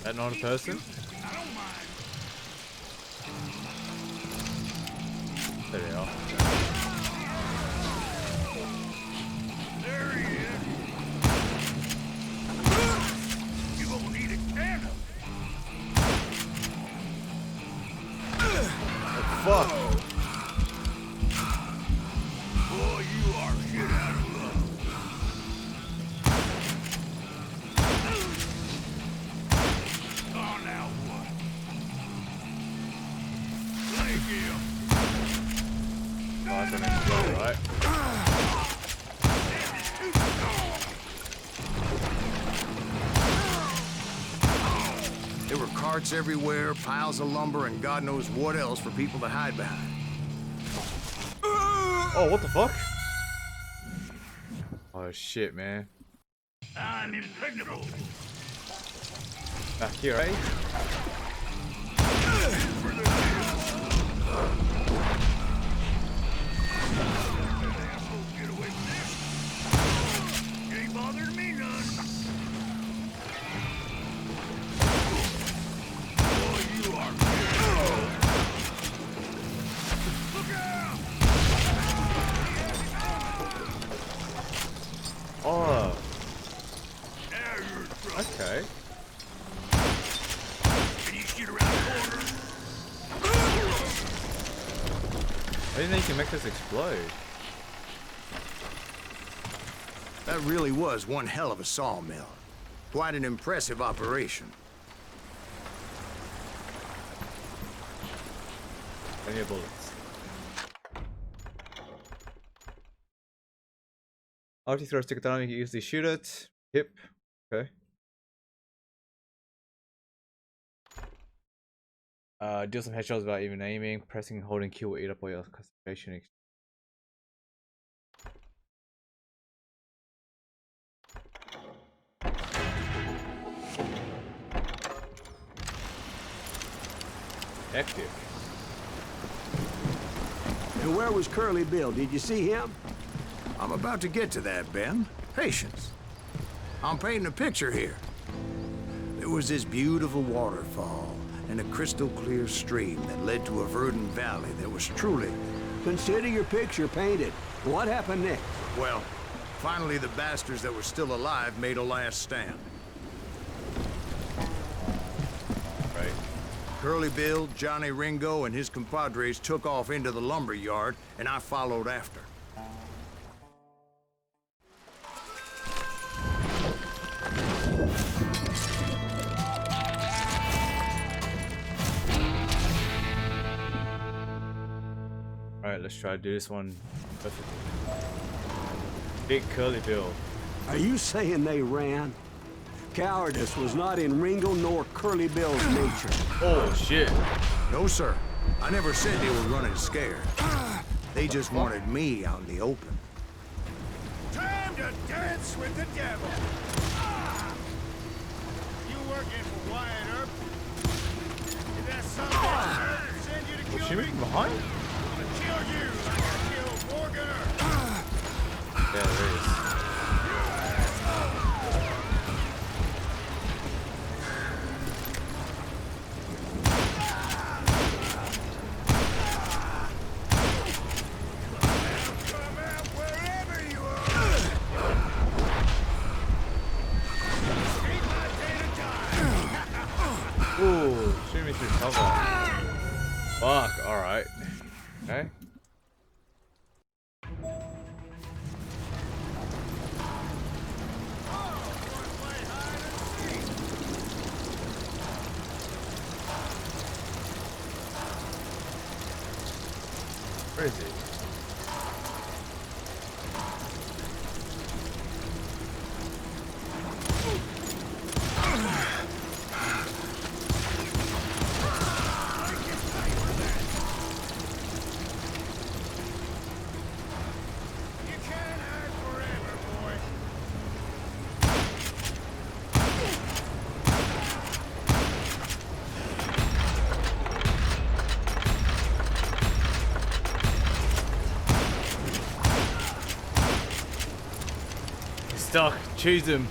That not a person? There they are. There he is. You gonna need a cannon. Fuck! Boy, you are shit out of luck. Oh, now what? Leg him. Oh, that's an explode, right? There were carts everywhere, piles of lumber, and God knows what else for people to hide behind. Oh, what the fuck? Oh shit, man. I'm impregnable. Back here, right? Get away from this. You ain't bothering me none. Boy, you are Look out! Oh, Now you're in trouble. okay. Can you shoot around the corner? I didn't think you can make this explode. That really was one hell of a sawmill. Quite an impressive operation. Plenty of bullets. After you throw a stick down, you can usually shoot it. Hip. Okay. Deal some headshots without even aiming. Pressing and holding Q will eat up all your concentration. Active. And where was Curly Bill? Did you see him? I'm about to get to that, Ben. Patience. I'm painting a picture here. There was this beautiful waterfall and a crystal clear stream that led to a verdant valley that was truly... Consider your picture painted. What happened next? Well, finally the bastards that were still alive made a last stand. Right. Curly Bill, Johnny Ringo, and his compadres took off into the lumber yard, and I followed after. Alright, let's try to do this one perfectly. Big Curly Bill. Are you saying they ran? Cowardice was not in Ringo nor Curly Bill's nature. Oh shit. No, sir. I never said they were running scared. They just wanted me out in the open. Time to dance with the devil. You working for Wyatt Earp? Is that something Earp send you to Was kill she me? moving behind? I'm gonna kill you like I killed Morgan Earp. Yeah, there is. Come out wherever you are. Ain't my day to die. Ooh, shoot me through cover. Fuck, alright. Okay. Where is it? You can't hide forever, boy. He's stuck. Choose him.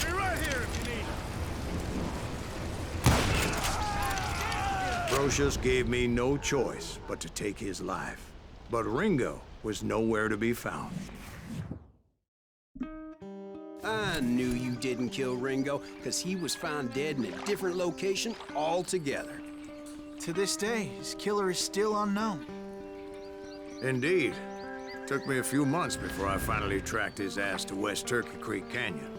Be right here if you need it. Brocious gave me no choice but to take his life. But Ringo was nowhere to be found. I knew you didn't kill Ringo, because he was found dead in a different location altogether. To this day, his killer is still unknown. Indeed. Took me a few months before I finally tracked his ass to West Turkey Creek Canyon.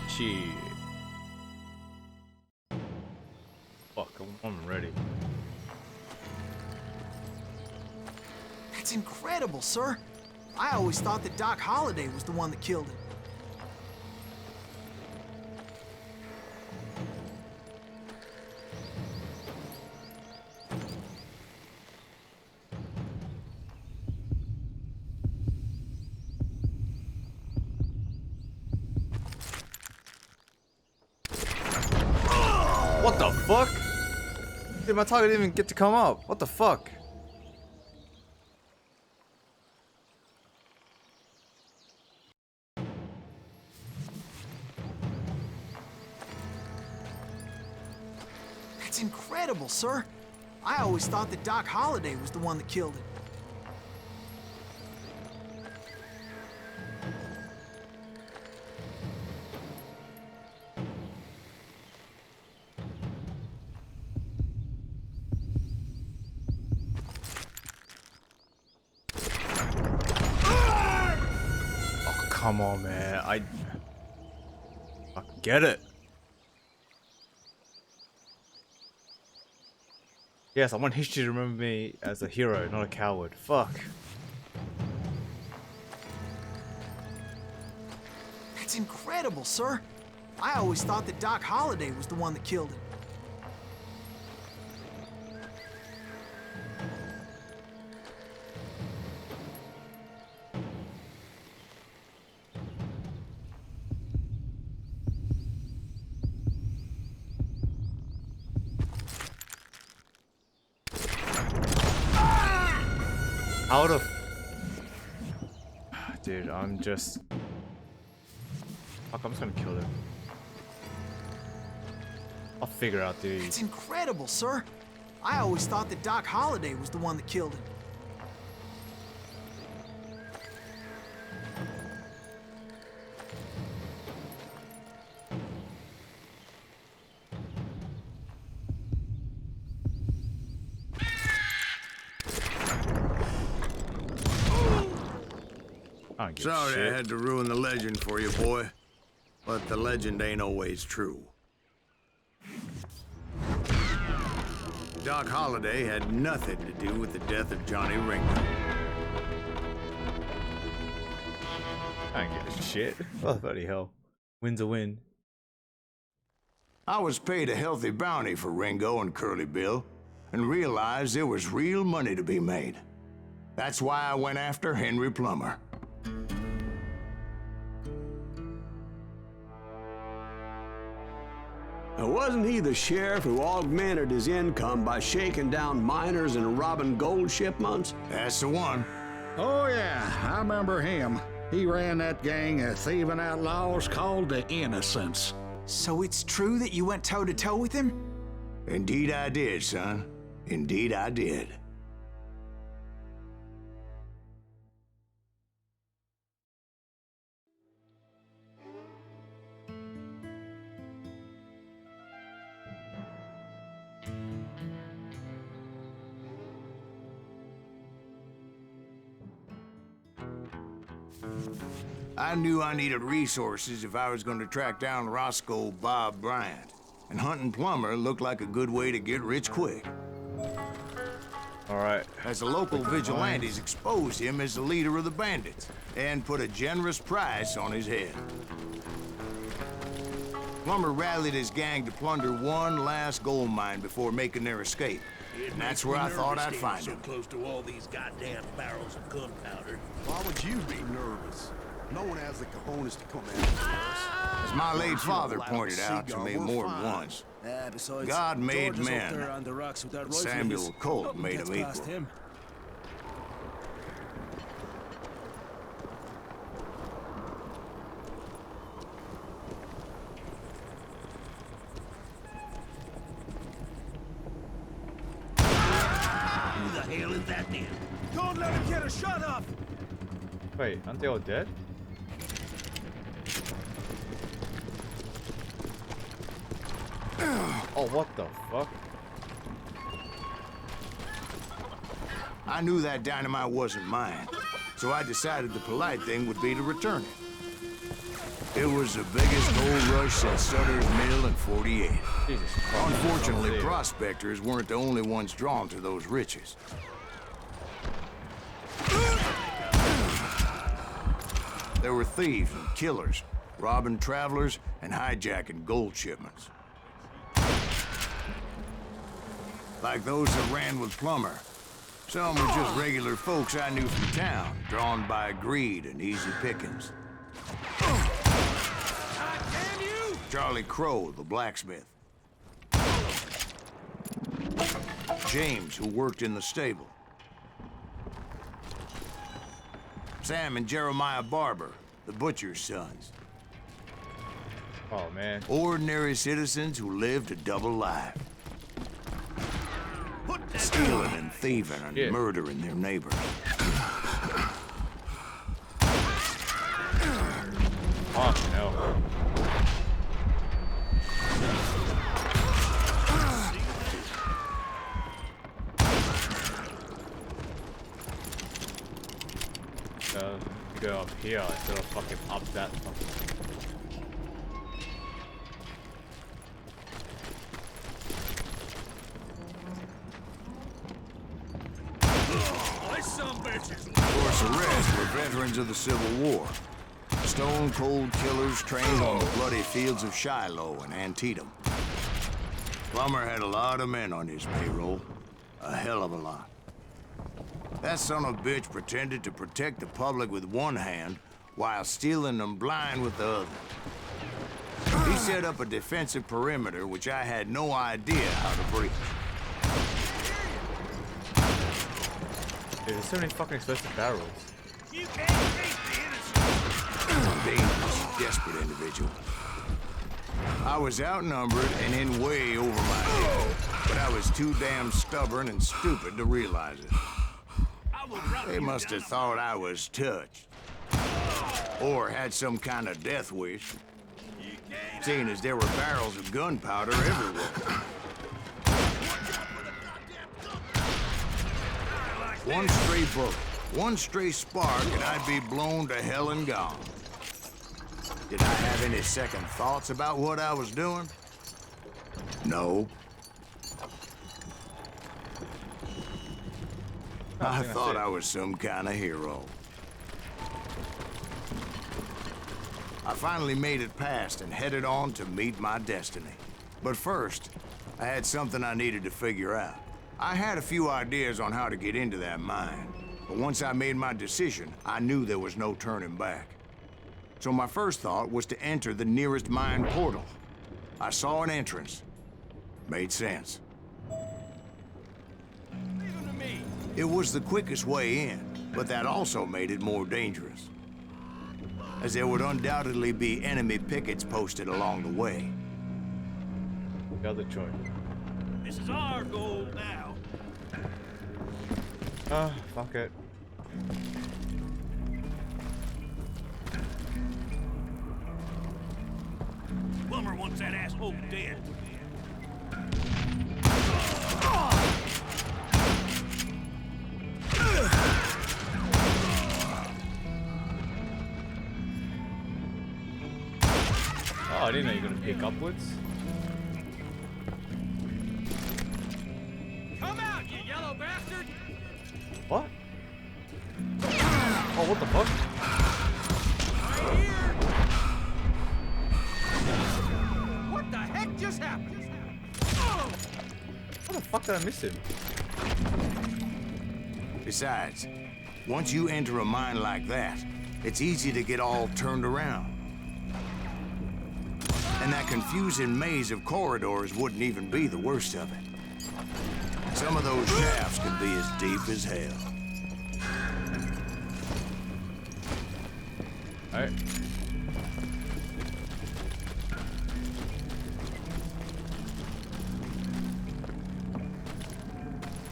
Shit. Fuck, I'm ready. That's incredible, sir. I always thought that Doc Holliday was the one that killed him. What the fuck? Dude, my target didn't even get to come up. What the fuck? That's incredible, sir. I always thought that Doc Holliday was the one that killed him. Oh, come on, man. I get it. Yes, I want history to remember me as a hero, not a coward. Fuck. That's incredible, sir. I always thought that Doc Holliday was the one that killed him. Out of... Dude, I'm just... Fuck, I'm just gonna kill him. I'll figure out, dude. It's incredible, sir. I always thought that Doc Holliday was the one that killed him. I don't give Sorry shit. I had to ruin the legend for you, boy. But the legend ain't always true. Doc Holliday had nothing to do with the death of Johnny Ringo. I don't give a shit. Oh, bloody hell. Win's a win. I was paid a healthy bounty for Ringo and Curly Bill, and realized there was real money to be made. That's why I went after Henry Plummer. Now, wasn't he the sheriff who augmented his income by shaking down miners and robbing gold shipments? That's the one. Oh, yeah, I remember him. He ran that gang of thieving outlaws called the Innocents. So it's true that you went toe-to-toe with him? Indeed I did, son. Indeed I did. I knew I needed resources if I was going to track down Roscoe Bob Bryant, and hunting Plummer looked like a good way to get rich quick. Alright. As the local vigilantes exposed him as the leader of the bandits, and put a generous price on his head. Plummer rallied his gang to plunder one last gold mine before making their escape. And that's where I thought I'd find him. Close to all these goddamn barrels of gunpowder. Why would you be nervous? No one has the cojones to come after us. As my late father pointed out to me more than once, Besides, God made George is up men. there on the rocks with that rifle. Samuel Colt made Gets him past equal. him. Who the hell is that then? Don't let him get a shot off! Wait, aren't they all dead? Oh, what the fuck? I knew that dynamite wasn't mine, so I decided the polite thing would be to return it. It was the biggest gold rush since Sutter's Mill in '48. Jesus Christ. Unfortunately, prospectors weren't the only ones drawn to those riches. There were thieves and killers, robbing travelers and hijacking gold shipments. Like those that ran with Plummer. Some were just regular folks I knew from town, drawn by greed and easy pickings. Charlie Crow, the blacksmith. James, who worked in the stable. Sam and Jeremiah Barber, the butcher's sons. Oh, man. Ordinary citizens who lived a double life. Stealing and thieving and murdering their neighbors. Oh, no. Go up here instead of fucking up that fucking. Of course, the rest were veterans of the Civil War. Stone-cold killers trained on the bloody fields of Shiloh and Antietam. Plummer had a lot of men on his payroll. A hell of a lot. That son of a bitch pretended to protect the public with one hand while stealing them blind with the other. He set up a defensive perimeter which I had no idea how to breach. Dude, there's so many fucking expensive barrels. You can't beat the innocent. Dangerous, desperate individual. I was outnumbered and in way over my head, but I was too damn stubborn and stupid to realize it. They must have thought I was touched. Or had some kind of death wish. Seeing as there were barrels of gunpowder everywhere. One stray bullet, One stray spark and I'd be blown to hell and gone. Did I have any second thoughts about what I was doing? No. I thought I was some kind of hero. I finally made it past and headed on to meet my destiny. But first, I had something I needed to figure out. I had a few ideas on how to get into that mine, but once I made my decision, I knew there was no turning back. So my first thought was to enter the nearest mine portal. I saw an entrance. Made sense. It was the quickest way in, but that also made it more dangerous, as there would undoubtedly be enemy pickets posted along the way. Other choice. This is our goal now. Ah, fuck it. Plumber wants that asshole dead. Oh, I didn't know you were gonna pick upwards. Come out, you yellow bastard! What? Oh, what the fuck? Right here! What the heck just happened? Oh! How the fuck did I miss him? Besides, once you enter a mine like that, it's easy to get all turned around. And that confusing maze of corridors wouldn't even be the worst of it. Some of those shafts can be as deep as hell. Alright.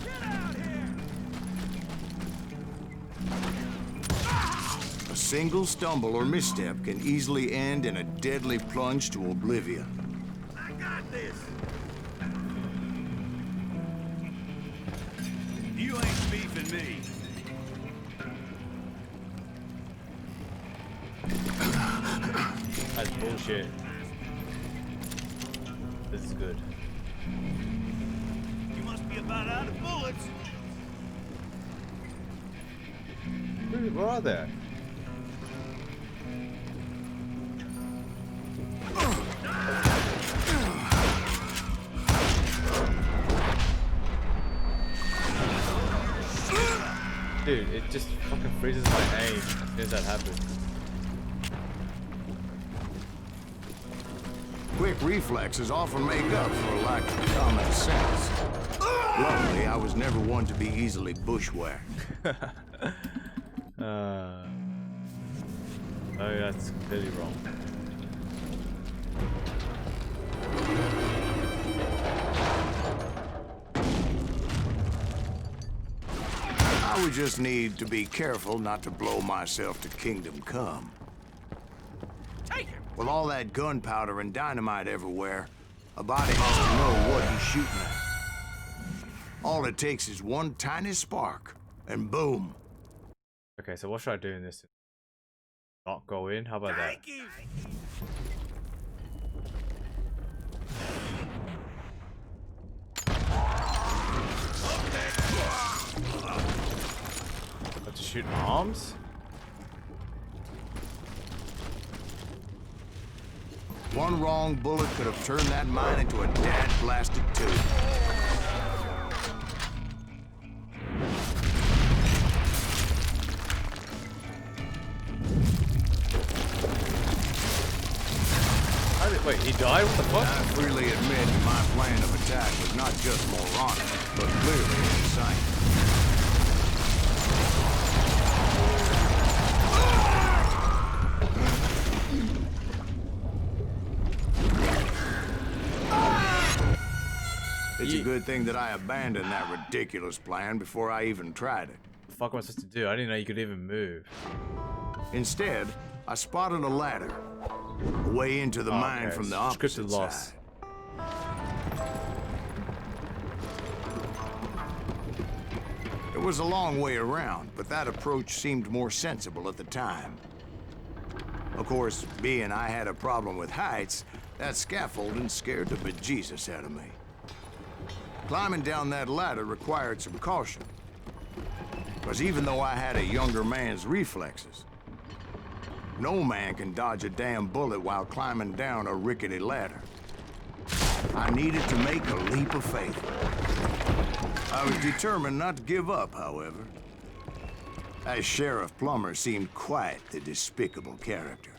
Get out here! A single stumble or misstep can easily end in a deadly plunge to oblivion. I got this! You ain't beefing me. That's bullshit. This is good. You must be about out of bullets. Where are they? Dude, it just fucking freezes my aim as soon as that happens. Quick reflexes often make up for a lack of common sense. Luckily, I was never one to be easily bushwhacked. Oh, that's completely wrong. I would just need to be careful not to blow myself to Kingdom Come. Take him! With all that gunpowder and dynamite everywhere, a body has to know what he's shooting at. All it takes is one tiny spark, and boom. Okay, so what should I do in this? Not go in? How about that? Have to shoot my arms? One wrong bullet could have turned that mine into a dad-blasted tube. Wait, he died? What the fuck? I freely admit my plan of attack was not just moronic, but clearly insane. It's a good thing that I abandoned that ridiculous plan before I even tried it. What the fuck am I supposed to do? I didn't know you could even move. Instead, I spotted a ladder. A way into the mine from the opposite side. It was a long way around, but that approach seemed more sensible at the time. Of course, being I had a problem with heights, that scaffolding scared the bejesus out of me. Climbing down that ladder required some caution. Because even though I had a younger man's reflexes, no man can dodge a damn bullet while climbing down a rickety ladder. I needed to make a leap of faith. I was determined not to give up, however. As Sheriff Plummer seemed quite the despicable character.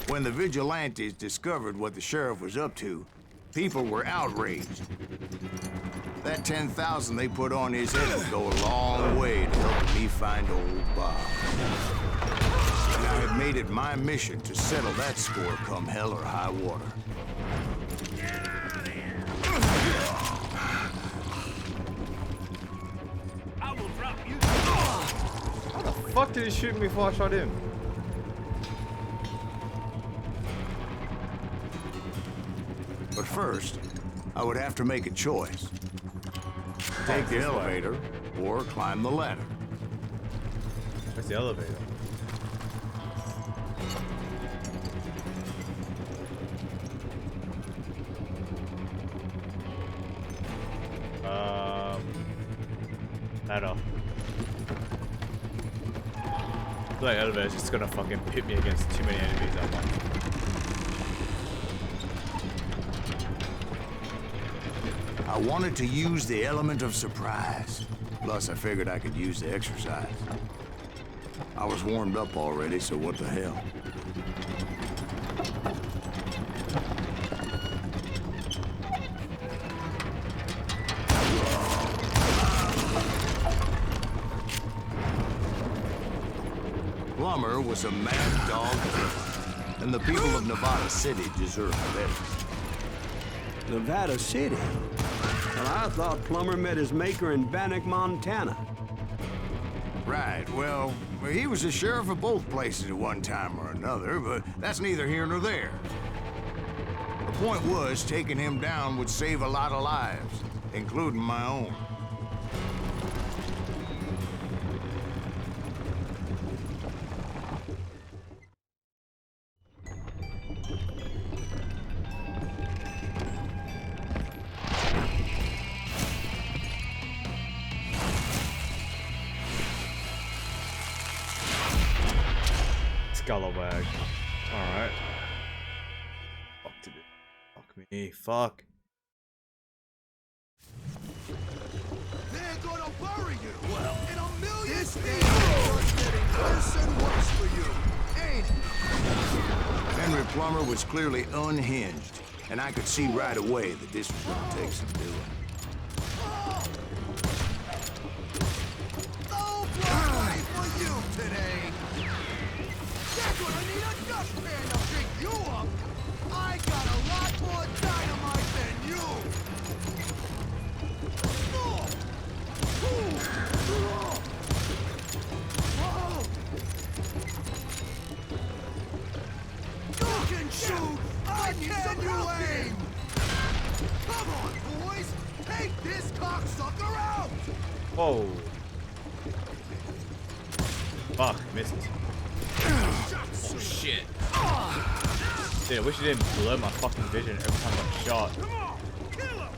When the vigilantes discovered what the sheriff was up to, people were outraged. That 10,000 they put on his head would go a long way to helping me find old Bob. And I had made it my mission to settle that score come hell or high water. How the fuck did he shoot me before I shot him? But first, I would have to make a choice. Take the elevator or climb the ladder. Where's the elevator? Ladder. I feel like elevator's just gonna fucking pit me against too many enemies at once. I wanted to use the element of surprise. Plus, I figured I could use the exercise. I was warmed up already, so what the hell? Plummer was a mad dog killer, and the people of Nevada City deserve better. Nevada City? Well, I thought Plummer met his maker in Bannock, Montana. Right, well, he was the sheriff of both places at one time or another, but that's neither here nor there. The point was, taking him down would save a lot of lives, including my own. Scallowag. Alright. Fuck to do. Fuck me. Fuck. They're gonna bury you! Well, in a million this day is getting worse and worse for you, ain't it? Henry Plummer was clearly unhinged, and I could see right away that this was gonna take some doing. No blood for you today! You're gonna need a dustpan to pick you up! I got a lot more dynamite than you! You can shoot! I can you aim! Come on, boys! Take this cocksucker out! Whoa. Fuck, missed. Oh shit. Dude, I wish it didn't blur my fucking vision every time I got shot. Come on! Kill him!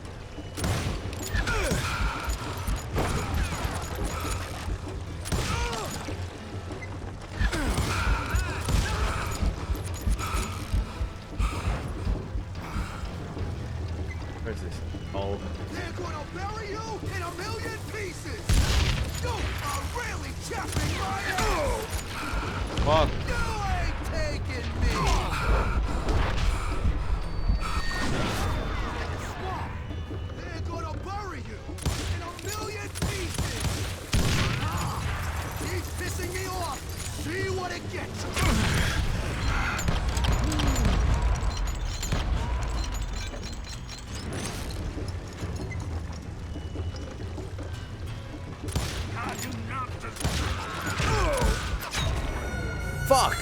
Where's this? Oh. They're gonna bury you in a million pieces! You are really chapping my ass! Fuck. You ain't taking me! They're gonna bury you in a million pieces! Keep pissing me off! See what it gets you! Fuck.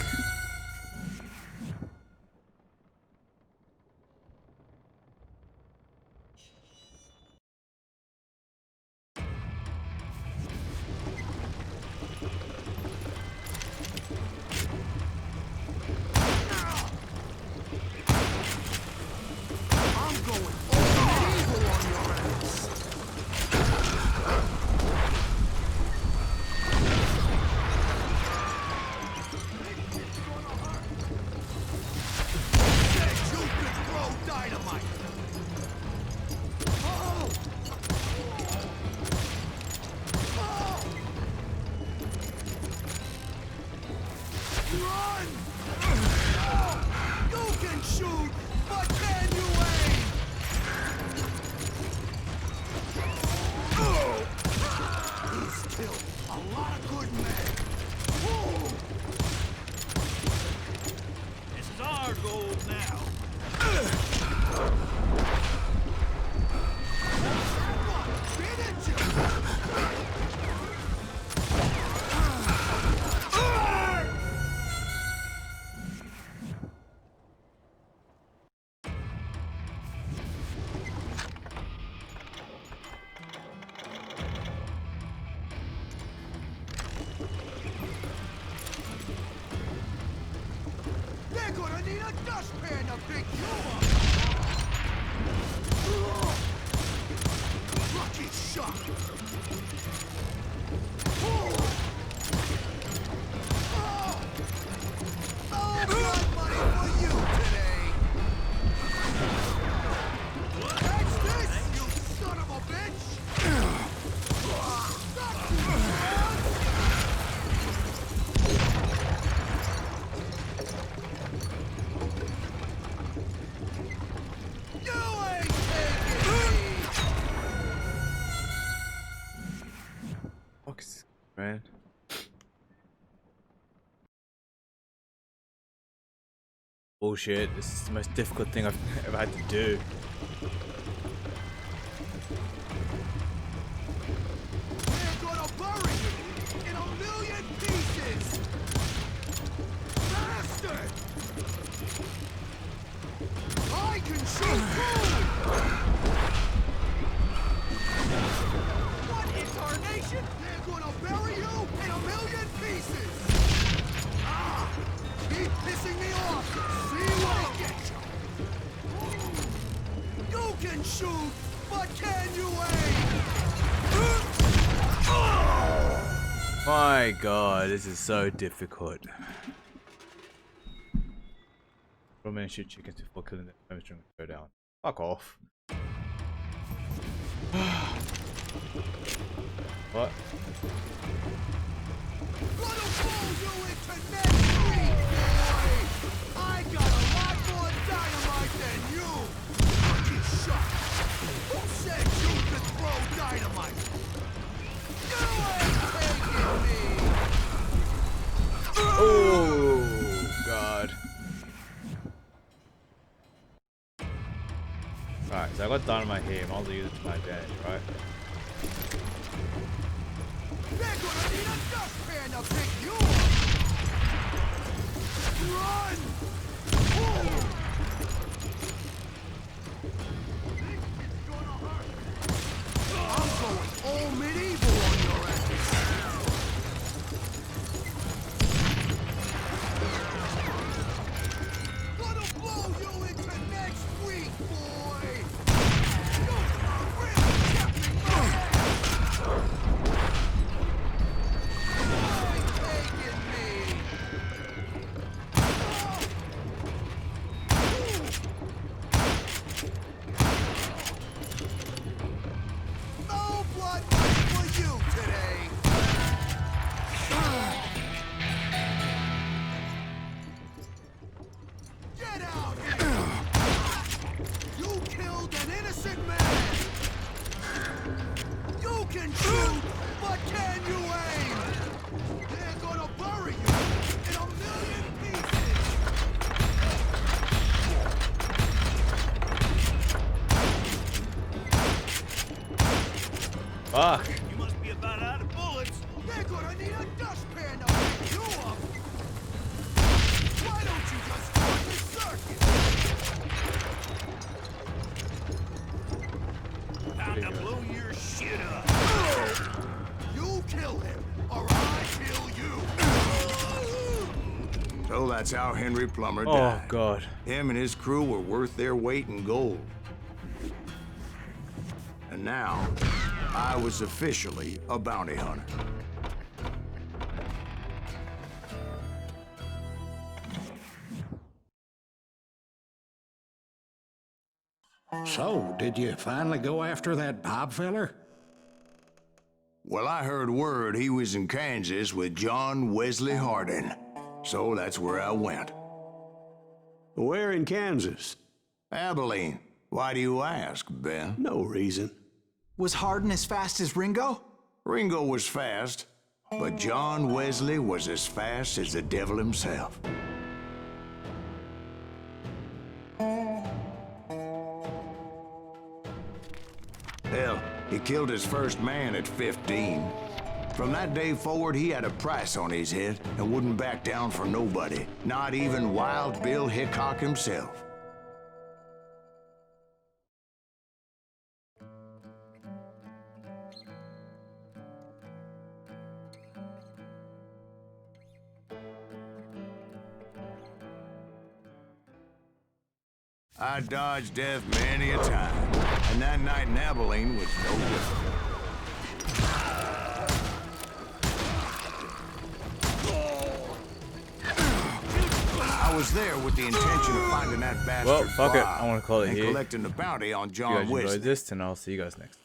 shoot, but can you aim? He's killed a lot of good men. This is our goal now. They're gonna need a dustpan to pick you up! Lucky shot! Oh, blood money for you today! Catch this, you son of a bitch! Stop you, man! You ain't taking me! Fuck is this, man? Bullshit. This is the most difficult thing I've ever had to do. They're gonna bury you in a million pieces! Bastard! I can shoot too! What incarnation? They're gonna bury you in a million pieces! Ah! Keep pissing me off! See what I get you! You can shoot, but can you aim? My god, this is so difficult. Roman shoot chickens before killing them. Hamstring go down. Fuck off. What? Gonna pull you into next week, boy! I got a lot more dynamite than you! Lucky shot! Who said you could throw dynamite? You ain't taking me! Oh god. Alright, so I got dynamite here, and I'll use it to my advantage, right? They're gonna need a dustpan to pick you up! Run! Ooh. It's gonna hurt! I'm going all medieval on your ass! Gonna blow you into next week, boy! You are really capturing my ass! No blood money for you today! Get out here! You killed an innocent man! You can shoot, but can you aim? They're gonna bury you in a million pieces! Fuck. You must be about out of bullets. They're gonna need a dustpan to pick you up. Why don't you just join the circus? Time to blow your shit up. You kill him, or I kill you. So that's how Henry Plummer Oh died. god. Him and his crew were worth their weight in gold. And now, I was officially a bounty hunter. So, did you finally go after that Bob feller? Well, I heard word he was in Kansas with John Wesley Hardin. So that's where I went. Where in Kansas? Abilene. Why do you ask, Ben? No reason. Was Hardin as fast as Ringo? Ringo was fast, but John Wesley was as fast as the devil himself. Hell, he killed his first man at 15. From that day forward, he had a price on his head and wouldn't back down for nobody, not even Wild Bill Hickok himself. I dodged death many a time, and that night in Abilene was no different. I was there with the intention of finding that bastard. Well, fuck it. Bob I want to call it and here. collecting the bounty on If you John guys Wesley. enjoyed this, and I'll see you guys next.